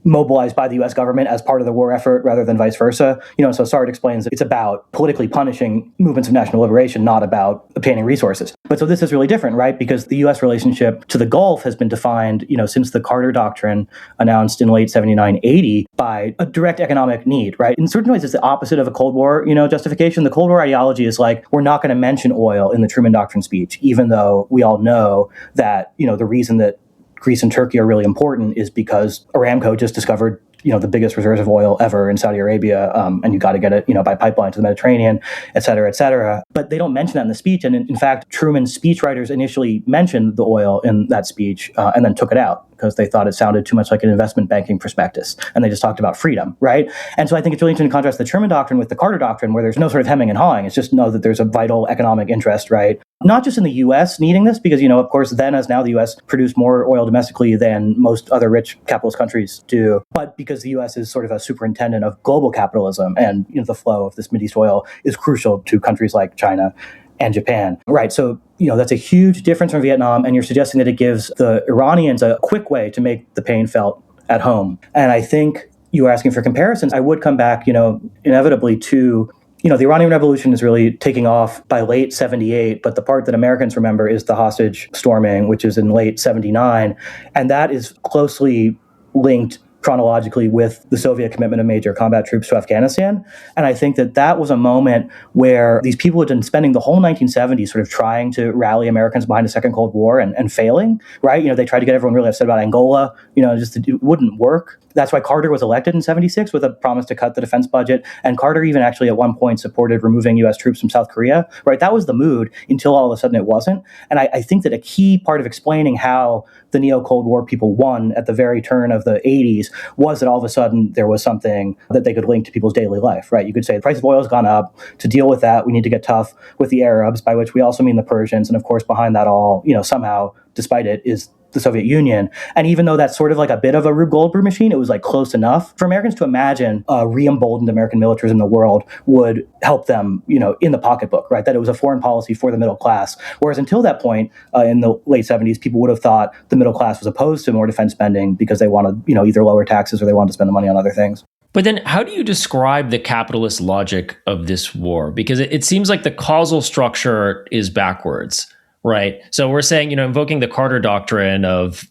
mobilized by the U.S. government as part of the war effort rather than vice versa. So Sartre explains that it's about politically punishing movements of national liberation, not about obtaining resources. But so this is really different, right? Because the U.S. relationship to the Gulf has been defined, since the Carter Doctrine announced in late 79-80 by a direct economic need, right? In certain ways, it's the opposite of a Cold War, justification. The Cold War ideology is like, we're not going to mention oil in the Truman Doctrine speech, even though we all know that, the reason that Greece and Turkey are really important is because Aramco just discovered, the biggest reserves of oil ever in Saudi Arabia, and you got to get it, by pipeline to the Mediterranean, et cetera, et cetera. But they don't mention that in the speech. And in fact, Truman's speechwriters initially mentioned the oil in that speech and then took it out because they thought it sounded too much like an investment banking prospectus. And they just talked about freedom, right? And so I think it's really interesting to contrast the Truman Doctrine with the Carter Doctrine, where there's no sort of hemming and hawing. It's just know that there's a vital economic interest, right? Not just in the U.S. needing this, because, of course, then as now the U.S. produced more oil domestically than most other rich capitalist countries do, but because the U.S. is sort of a superintendent of global capitalism and, the flow of this Mideast oil is crucial to countries like China and Japan, right? So, that's a huge difference from Vietnam, and you're suggesting that it gives the Iranians a quick way to make the pain felt at home. And I think you were asking for comparisons. I would come back, inevitably to the Iranian Revolution is really taking off by late 78, but the part that Americans remember is the hostage storming, which is in late 79. And that is closely linked chronologically with the Soviet commitment of major combat troops to Afghanistan. And I think that that was a moment where these people had been spending the whole 1970s sort of trying to rally Americans behind a second Cold War and failing, right? They tried to get everyone really upset about Angola, it wouldn't work. That's why Carter was elected in 76 with a promise to cut the defense budget. And Carter even actually at one point supported removing U.S. troops from South Korea, right? That was the mood until all of a sudden it wasn't. And I think that a key part of explaining how the neo-Cold War people won at the very turn of the 80s was that all of a sudden there was something that they could link to people's daily life, right? You could say the price of oil has gone up. To deal with that, we need to get tough with the Arabs, by which we also mean the Persians. And of course, behind that all, somehow, despite it, is the Soviet Union. And even though that's sort of like a bit of a Rube Goldberg machine, it was like close enough for Americans to imagine re-emboldened American militarism in the world would help them, in the pocketbook, right? That it was a foreign policy for the middle class. Whereas until that point, in the late 70s, people would have thought the middle class was opposed to more defense spending because they wanted, either lower taxes or they wanted to spend the money on other things. But then how do you describe the capitalist logic of this war? Because it seems like the causal structure is backwards. Right. So we're saying, invoking the Carter Doctrine of,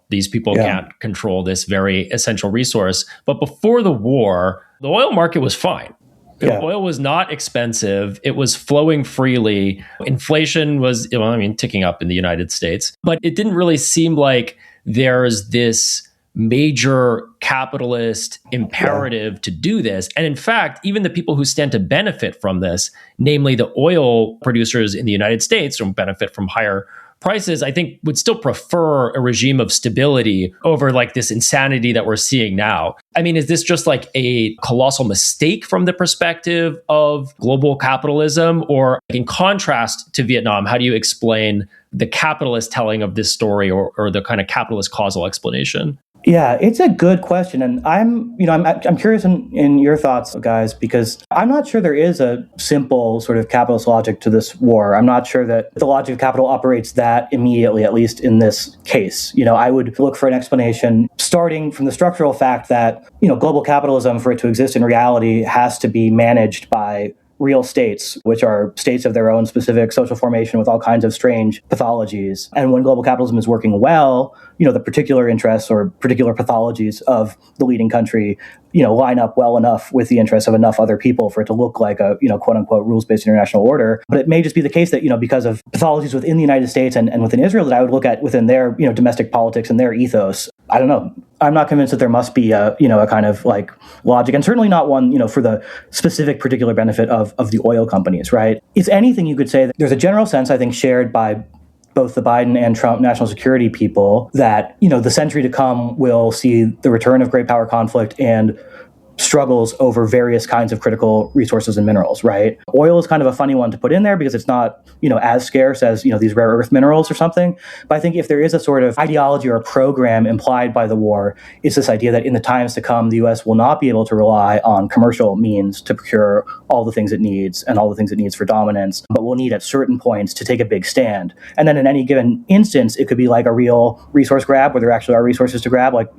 these people can't control this very essential resource. But before the war, the oil market was fine. Yeah. Oil was not expensive. It was flowing freely. Inflation was, ticking up in the United States. But it didn't really seem like there's this major capitalist imperative to do this. And in fact, even the people who stand to benefit from this, namely the oil producers in the United States, who benefit from higher prices, I think would still prefer a regime of stability over like this insanity that we're seeing now. I mean, is this just like a colossal mistake from the perspective of global capitalism? Or in contrast to Vietnam, how do you explain the capitalist telling of this story or the kind of capitalist causal explanation? Yeah, it's a good question. And I'm curious in your thoughts, guys, because I'm not sure there is a simple sort of capitalist logic to this war. I'm not sure that the logic of capital operates that immediately, at least in this case. I would look for an explanation starting from the structural fact that, global capitalism, for it to exist in reality, has to be managed by real states, which are states of their own specific social formation with all kinds of strange pathologies. And when global capitalism is working well, the particular interests or particular pathologies of the leading country, line up well enough with the interests of enough other people for it to look like a, quote unquote, rules-based international order. But it may just be the case that, because of pathologies within the United States and within Israel that I would look at within their, domestic politics and their ethos. I don't know. I'm not convinced that there must be a kind of like logic, and certainly not one, for the specific particular benefit of the oil companies, right? If anything, you could say that there's a general sense, I think, shared by both the Biden and Trump national security people that, the century to come will see the return of great power conflict and struggles over various kinds of critical resources and minerals, right? Oil is kind of a funny one to put in there because it's not, as scarce as, these rare earth minerals or something. But I think if there is a sort of ideology or a program implied by the war, it's this idea that in the times to come, the U.S. will not be able to rely on commercial means to procure all the things it needs and all the things it needs for dominance, but will need at certain points to take a big stand. And then in any given instance, it could be like a real resource grab where there actually are resources to grab, like,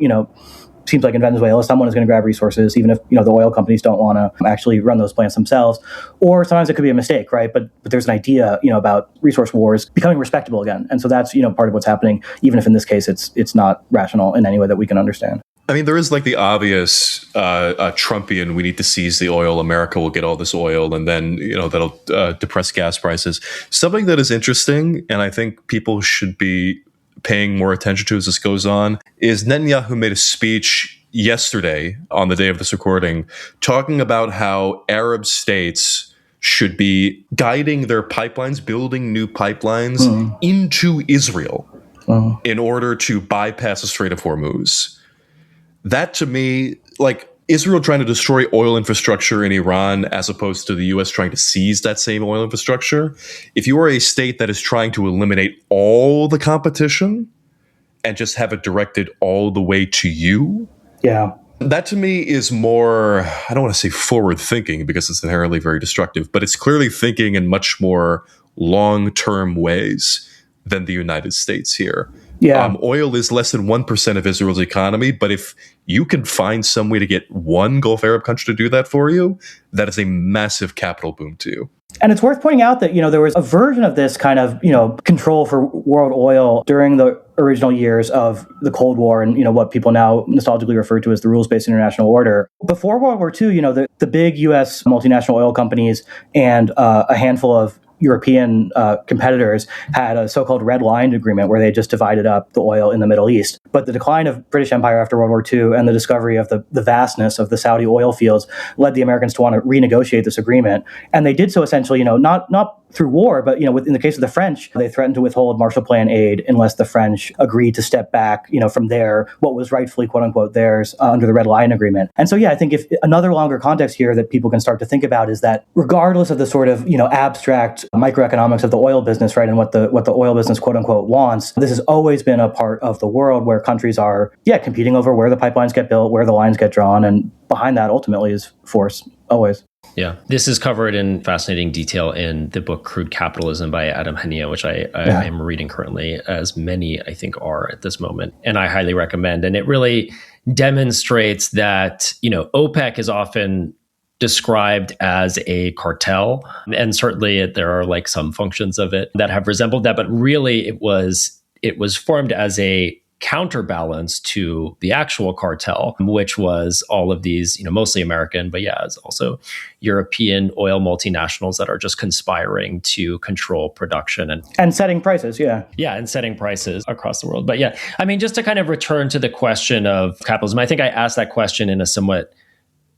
seems like in Venezuela, someone is going to grab resources, even if, the oil companies don't want to actually run those plants themselves. Or sometimes it could be a mistake, right? But there's an idea, about resource wars becoming respectable again. And so that's, part of what's happening, even if in this case, it's not rational in any way that we can understand. I mean, there is like the obvious Trumpian, we need to seize the oil, America will get all this oil, and then, that'll depress gas prices. Something that is interesting, and I think people should be paying more attention to as this goes on, is Netanyahu made a speech yesterday on the day of this recording talking about how Arab states should be guiding their pipelines, building new pipelines into Israel in order to bypass the Strait of Hormuz. That to me, like Israel trying to destroy oil infrastructure in Iran as opposed to the U.S. trying to seize that same oil infrastructure. If you are a state that is trying to eliminate all the competition and just have it directed all the way to you, that to me is more, I don't want to say forward thinking because it's inherently very destructive, but it's clearly thinking in much more long-term ways than the United States here. Oil is less than 1% of Israel's economy, but if you can find some way to get one Gulf Arab country to do that for you, that is a massive capital boom to you. And it's worth pointing out that, there was a version of this kind of, control for world oil during the original years of the Cold War and, what people now nostalgically refer to as the rules-based international order. Before World War II, the big U.S. multinational oil companies and a handful of European competitors had a so-called red line agreement where they just divided up the oil in the Middle East. But the decline of British Empire after World War II and the discovery of the vastness of the Saudi oil fields led the Americans to want to renegotiate this agreement. And they did so essentially, not through war, but, in the case of the French, they threatened to withhold Marshall Plan aid unless the French agreed to step back, from what was rightfully, quote unquote, theirs under the Red Line Agreement. And so, I think if another longer context here that people can start to think about is that regardless of the sort of, abstract microeconomics of the oil business, right, and what the oil business, quote unquote, wants, this has always been a part of the world where countries are, competing over where the pipelines get built, where the lines get drawn, and behind that ultimately is force, always. Yeah, this is covered in fascinating detail in the book Crude Capitalism by Adam Hania, which I am reading currently, as many I think are at this moment, and I highly recommend. And it really demonstrates that, OPEC is often described as a cartel, and certainly there are like some functions of it that have resembled that, but really it was formed as a counterbalance to the actual cartel, which was all of these, mostly American, but it's also European oil multinationals that are just conspiring to control production and setting prices. And setting prices across the world. But just to kind of return to the question of capitalism, I think I asked that question in a somewhat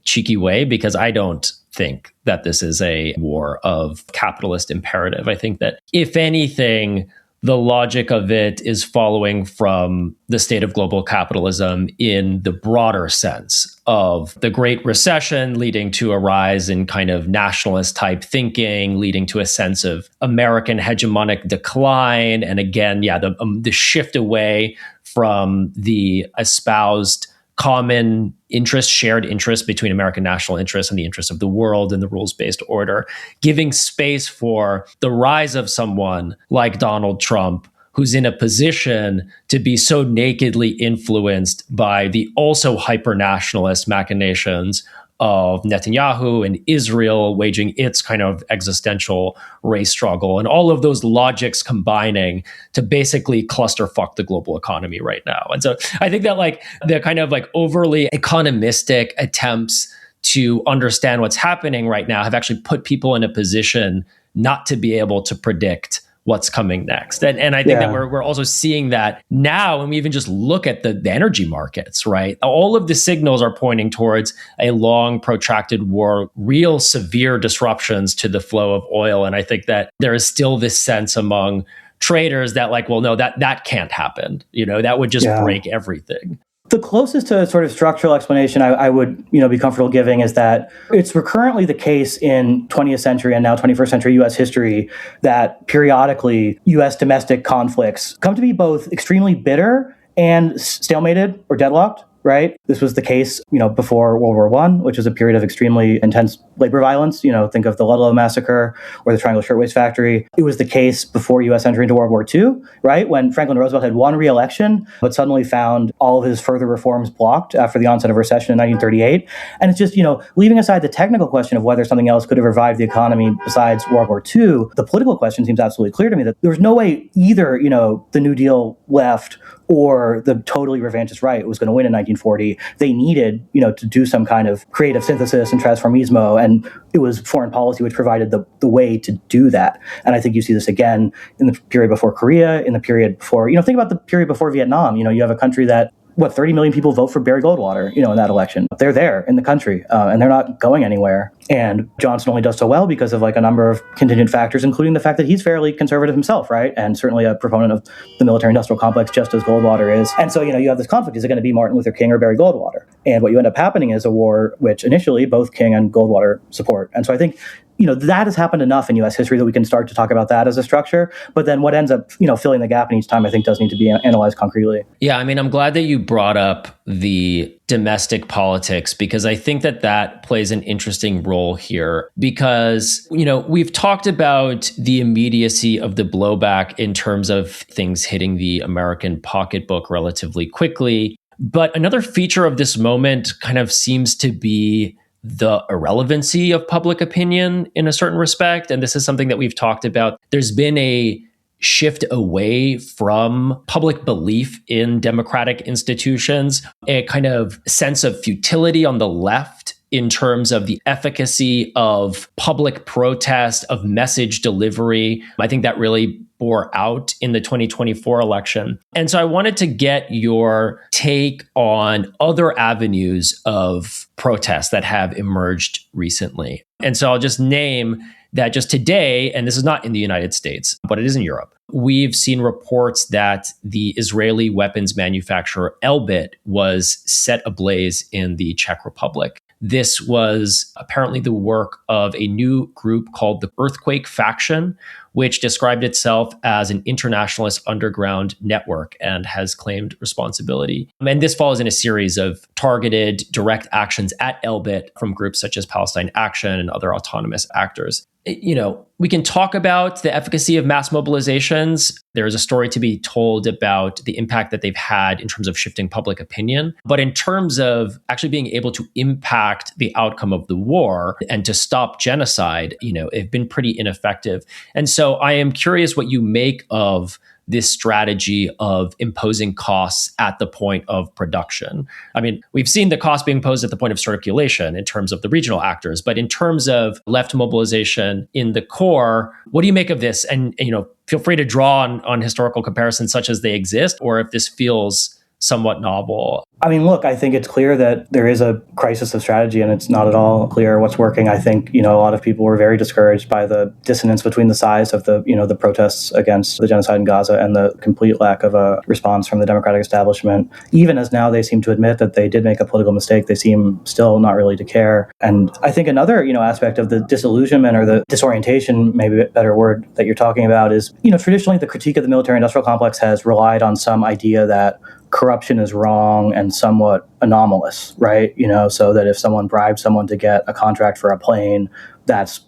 cheeky way because I don't think that this is a war of capitalist imperative. I think that if anything, the logic of it is following from the state of global capitalism in the broader sense of the Great Recession leading to a rise in kind of nationalist type thinking, leading to a sense of American hegemonic decline. And again, the shift away from the espoused common interest, shared interest between American national interests and the interests of the world and the rules-based order, giving space for the rise of someone like Donald Trump, who's in a position to be so nakedly influenced by the also hyper-nationalist machinations of Netanyahu and Israel waging its kind of existential race struggle, and all of those logics combining to basically clusterfuck the global economy right now. And so I think that the kind of overly economistic attempts to understand what's happening right now have actually put people in a position not to be able to predict what's coming next. And I think that we're also seeing that now when we even just look at the energy markets, right? All of the signals are pointing towards a long, protracted war, real severe disruptions to the flow of oil. And I think that there is still this sense among traders that no, that can't happen. That would just break everything. The closest to sort of structural explanation I would, be comfortable giving is that it's recurrently the case in 20th century and now 21st century U.S. history that periodically U.S. domestic conflicts come to be both extremely bitter and stalemated or deadlocked. Right? This was the case, before World War I, which was a period of extremely intense labor violence. Think of the Ludlow Massacre or the Triangle Shirtwaist Factory. It was the case before U.S. entry into World War II, right? When Franklin Roosevelt had won re-election, but suddenly found all of his further reforms blocked after the onset of recession in 1938. And it's just, leaving aside the technical question of whether something else could have revived the economy besides World War II, the political question seems absolutely clear to me that there was no way either, the New Deal left or the totally revanchist right was going to win in 1940. They needed, to do some kind of creative synthesis and transformismo, and it was foreign policy which provided the way to do that. And I think you see this again in the period before Korea, in the period before, think about the period before Vietnam. You have a country that 30 million people vote for Barry Goldwater, in that election. They're there in the country, and they're not going anywhere. And Johnson only does so well because of a number of contingent factors, including the fact that he's fairly conservative himself, right? And certainly a proponent of the military-industrial complex, just as Goldwater is. And so, you have this conflict. Is it going to be Martin Luther King or Barry Goldwater? And what you end up happening is a war which initially both King and Goldwater support. And so I think that has happened enough in U.S. history that we can start to talk about that as a structure. But then what ends up, filling the gap in each time, I think does need to be analyzed concretely. Yeah, I'm glad that you brought up the domestic politics, because I think that plays an interesting role here. Because, we've talked about the immediacy of the blowback in terms of things hitting the American pocketbook relatively quickly. But another feature of this moment kind of seems to be the irrelevancy of public opinion in a certain respect. And this is something that we've talked about. There's been a shift away from public belief in democratic institutions, a kind of sense of futility on the left in terms of the efficacy of public protest, of message delivery. I think that really bore out in the 2024 election. And so I wanted to get your take on other avenues of protest that have emerged recently. And so I'll just name that just today, and this is not in the United States, but it is in Europe, we've seen reports that the Israeli weapons manufacturer Elbit was set ablaze in the Czech Republic. This was apparently the work of a new group called the Earthquake Faction, which described itself as an internationalist underground network and has claimed responsibility. And this follows in a series of targeted direct actions at Elbit from groups such as Palestine Action and other autonomous actors. We can talk about the efficacy of mass mobilizations. There is a story to be told about the impact that they've had in terms of shifting public opinion. But in terms of actually being able to impact the outcome of the war and to stop genocide, they've been pretty ineffective. And so I am curious what you make of this strategy of imposing costs at the point of production. We've seen the cost being imposed at the point of circulation in terms of the regional actors, but in terms of left mobilization in the core, what do you make of this? And feel free to draw on historical comparisons such as they exist, or if this feels somewhat novel. Look, I think it's clear that there is a crisis of strategy, and it's not at all clear what's working. I think, a lot of people were very discouraged by the dissonance between the size of the protests against the genocide in Gaza and the complete lack of a response from the democratic establishment. Even as now they seem to admit that they did make a political mistake, they seem still not really to care. And I think another, aspect of the disillusionment or the disorientation, maybe a better word that you're talking about, is, traditionally the critique of the military-industrial complex has relied on some idea that corruption is wrong and somewhat anomalous, right? So that if someone bribes someone to get a contract for a plane, that's,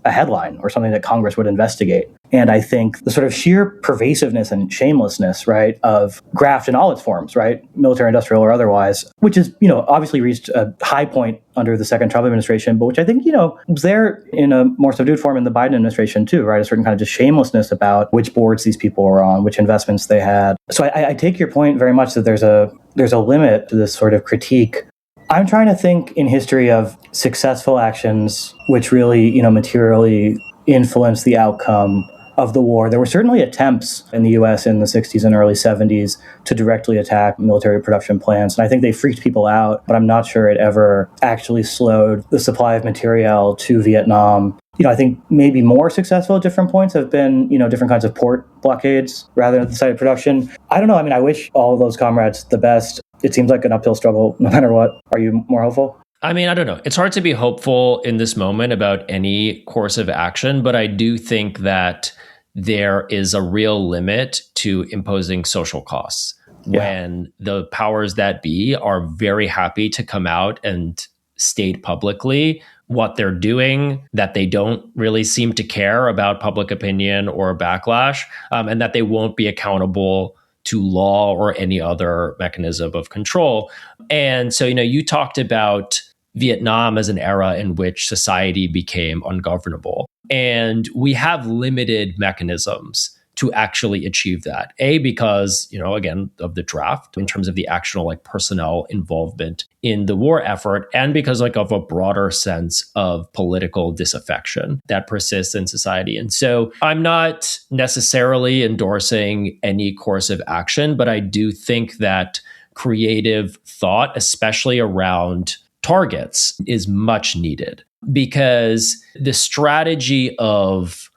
a headline or something that Congress would investigate. And I think the sort of sheer pervasiveness and shamelessness, right, of graft in all its forms, right, military, industrial, or otherwise, which is, obviously reached a high point under the second Trump administration, but which I think, was there in a more subdued form in the Biden administration too, right? A certain kind of just shamelessness about which boards these people were on, which investments they had. So I take your point very much that there's a limit to this sort of critique. I'm trying to think in history of successful actions which really, materially influence the outcome of the war. There were certainly attempts in the U.S. in the 60s and early 70s to directly attack military production plants. And I think they freaked people out, but I'm not sure it ever actually slowed the supply of material to Vietnam. I think maybe more successful at different points have been, different kinds of port blockades rather than at the site of production. I don't know. I wish all of those comrades the best. it seems like an uphill struggle no matter what. Are you more hopeful? I mean, I don't know. It's hard to be hopeful in this moment about any course of action, but I do think that there is a real limit to imposing social costs when the powers that be are very happy to come out and state publicly what they're doing, that they don't really seem to care about public opinion or backlash, and that they won't be accountable to law or any other mechanism of control. And so, you talked about Vietnam as an era in which society became ungovernable. And we have limited mechanisms to actually achieve that. A, because, again, of the draft in terms of the actual personnel involvement in the war effort, and because of a broader sense of political disaffection that persists in society. And so I'm not necessarily endorsing any course of action, but I do think that creative thought, especially around targets, is much needed, because the strategy of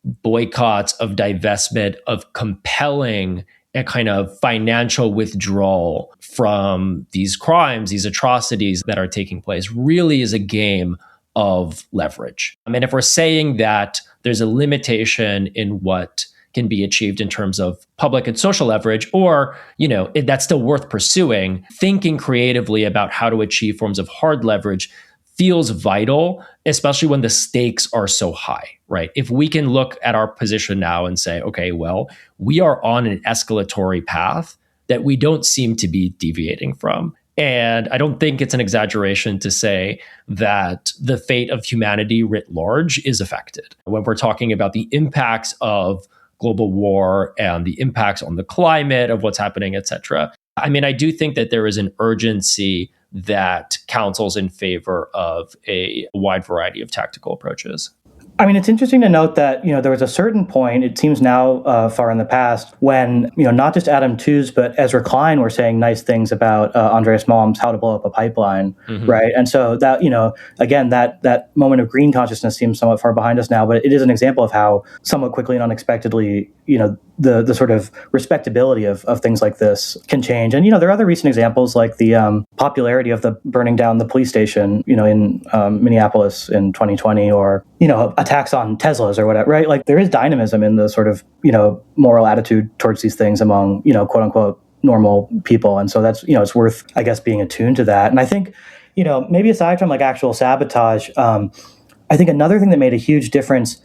boycotts, of divestment, of compelling a kind of financial withdrawal from these crimes, these atrocities that are taking place, really is a game of leverage. I mean, if we're saying that there's a limitation in what can be achieved in terms of public and social leverage, or, that's still worth pursuing, thinking creatively about how to achieve forms of hard leverage feels vital, especially when the stakes are so high, right? If we can look at our position now and say, okay, well, we are on an escalatory path that we don't seem to be deviating from. And I don't think it's an exaggeration to say that the fate of humanity writ large is affected. When we're talking about the impacts of global war and the impacts on the climate of what's happening, et cetera. I mean, I do think that there is an urgency that counsels in favor of a wide variety of tactical approaches. I mean, it's interesting to note that, there was a certain point, it seems now far in the past, when, not just Adam Tooze, but Ezra Klein were saying nice things about Andreas Malm's How to Blow Up a Pipeline, right? And so that, again, that moment of green consciousness seems somewhat far behind us now, but it is an example of how somewhat quickly and unexpectedly, the sort of respectability of things like this can change. And, there are other recent examples like the popularity of the burning down the police station, in Minneapolis in 2020, or, attacks on Teslas or whatever, right? Like there is dynamism in the sort of, moral attitude towards these things among, quote unquote, normal people. And so that's, it's worth, I guess, being attuned to that. And I think, maybe aside from actual sabotage, I think another thing that made a huge difference,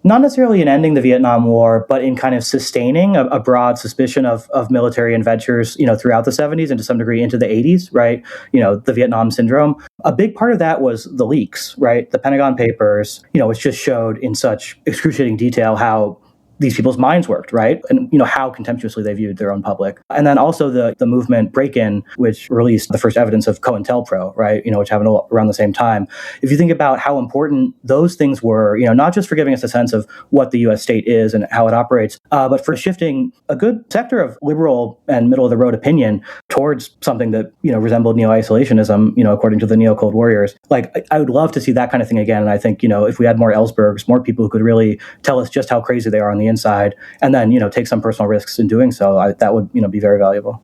not necessarily in ending the Vietnam War, but in kind of sustaining a broad suspicion of military adventures, throughout the 70s and to some degree into the 80s, right? The Vietnam syndrome. A big part of that was the leaks, right? The Pentagon Papers, which just showed in such excruciating detail how these people's minds worked, right? And, how contemptuously they viewed their own public. And then also the movement Break-In, which released the first evidence of COINTELPRO, right? Which happened around the same time. If you think about how important those things were, not just for giving us a sense of what the U.S. state is and how it operates, but for shifting a good sector of liberal and middle-of-the-road opinion towards something that, resembled neo-isolationism, according to the neo-Cold Warriors. I would love to see that kind of thing again. And I think, if we had more Ellsbergs, more people who could really tell us just how crazy they are on the inside, and then take some personal risks in doing so, that would be very valuable.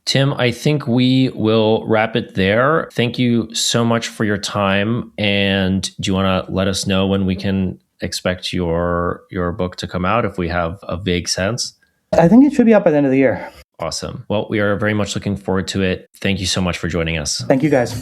Tim, I think we will wrap it there. Thank you so much for your time. And do you want to let us know when we can expect your book to come out, if we have a vague sense? I think it should be out by the end of the year. Awesome. Well, we are very much looking forward to it. Thank you so much for joining us. Thank you, guys.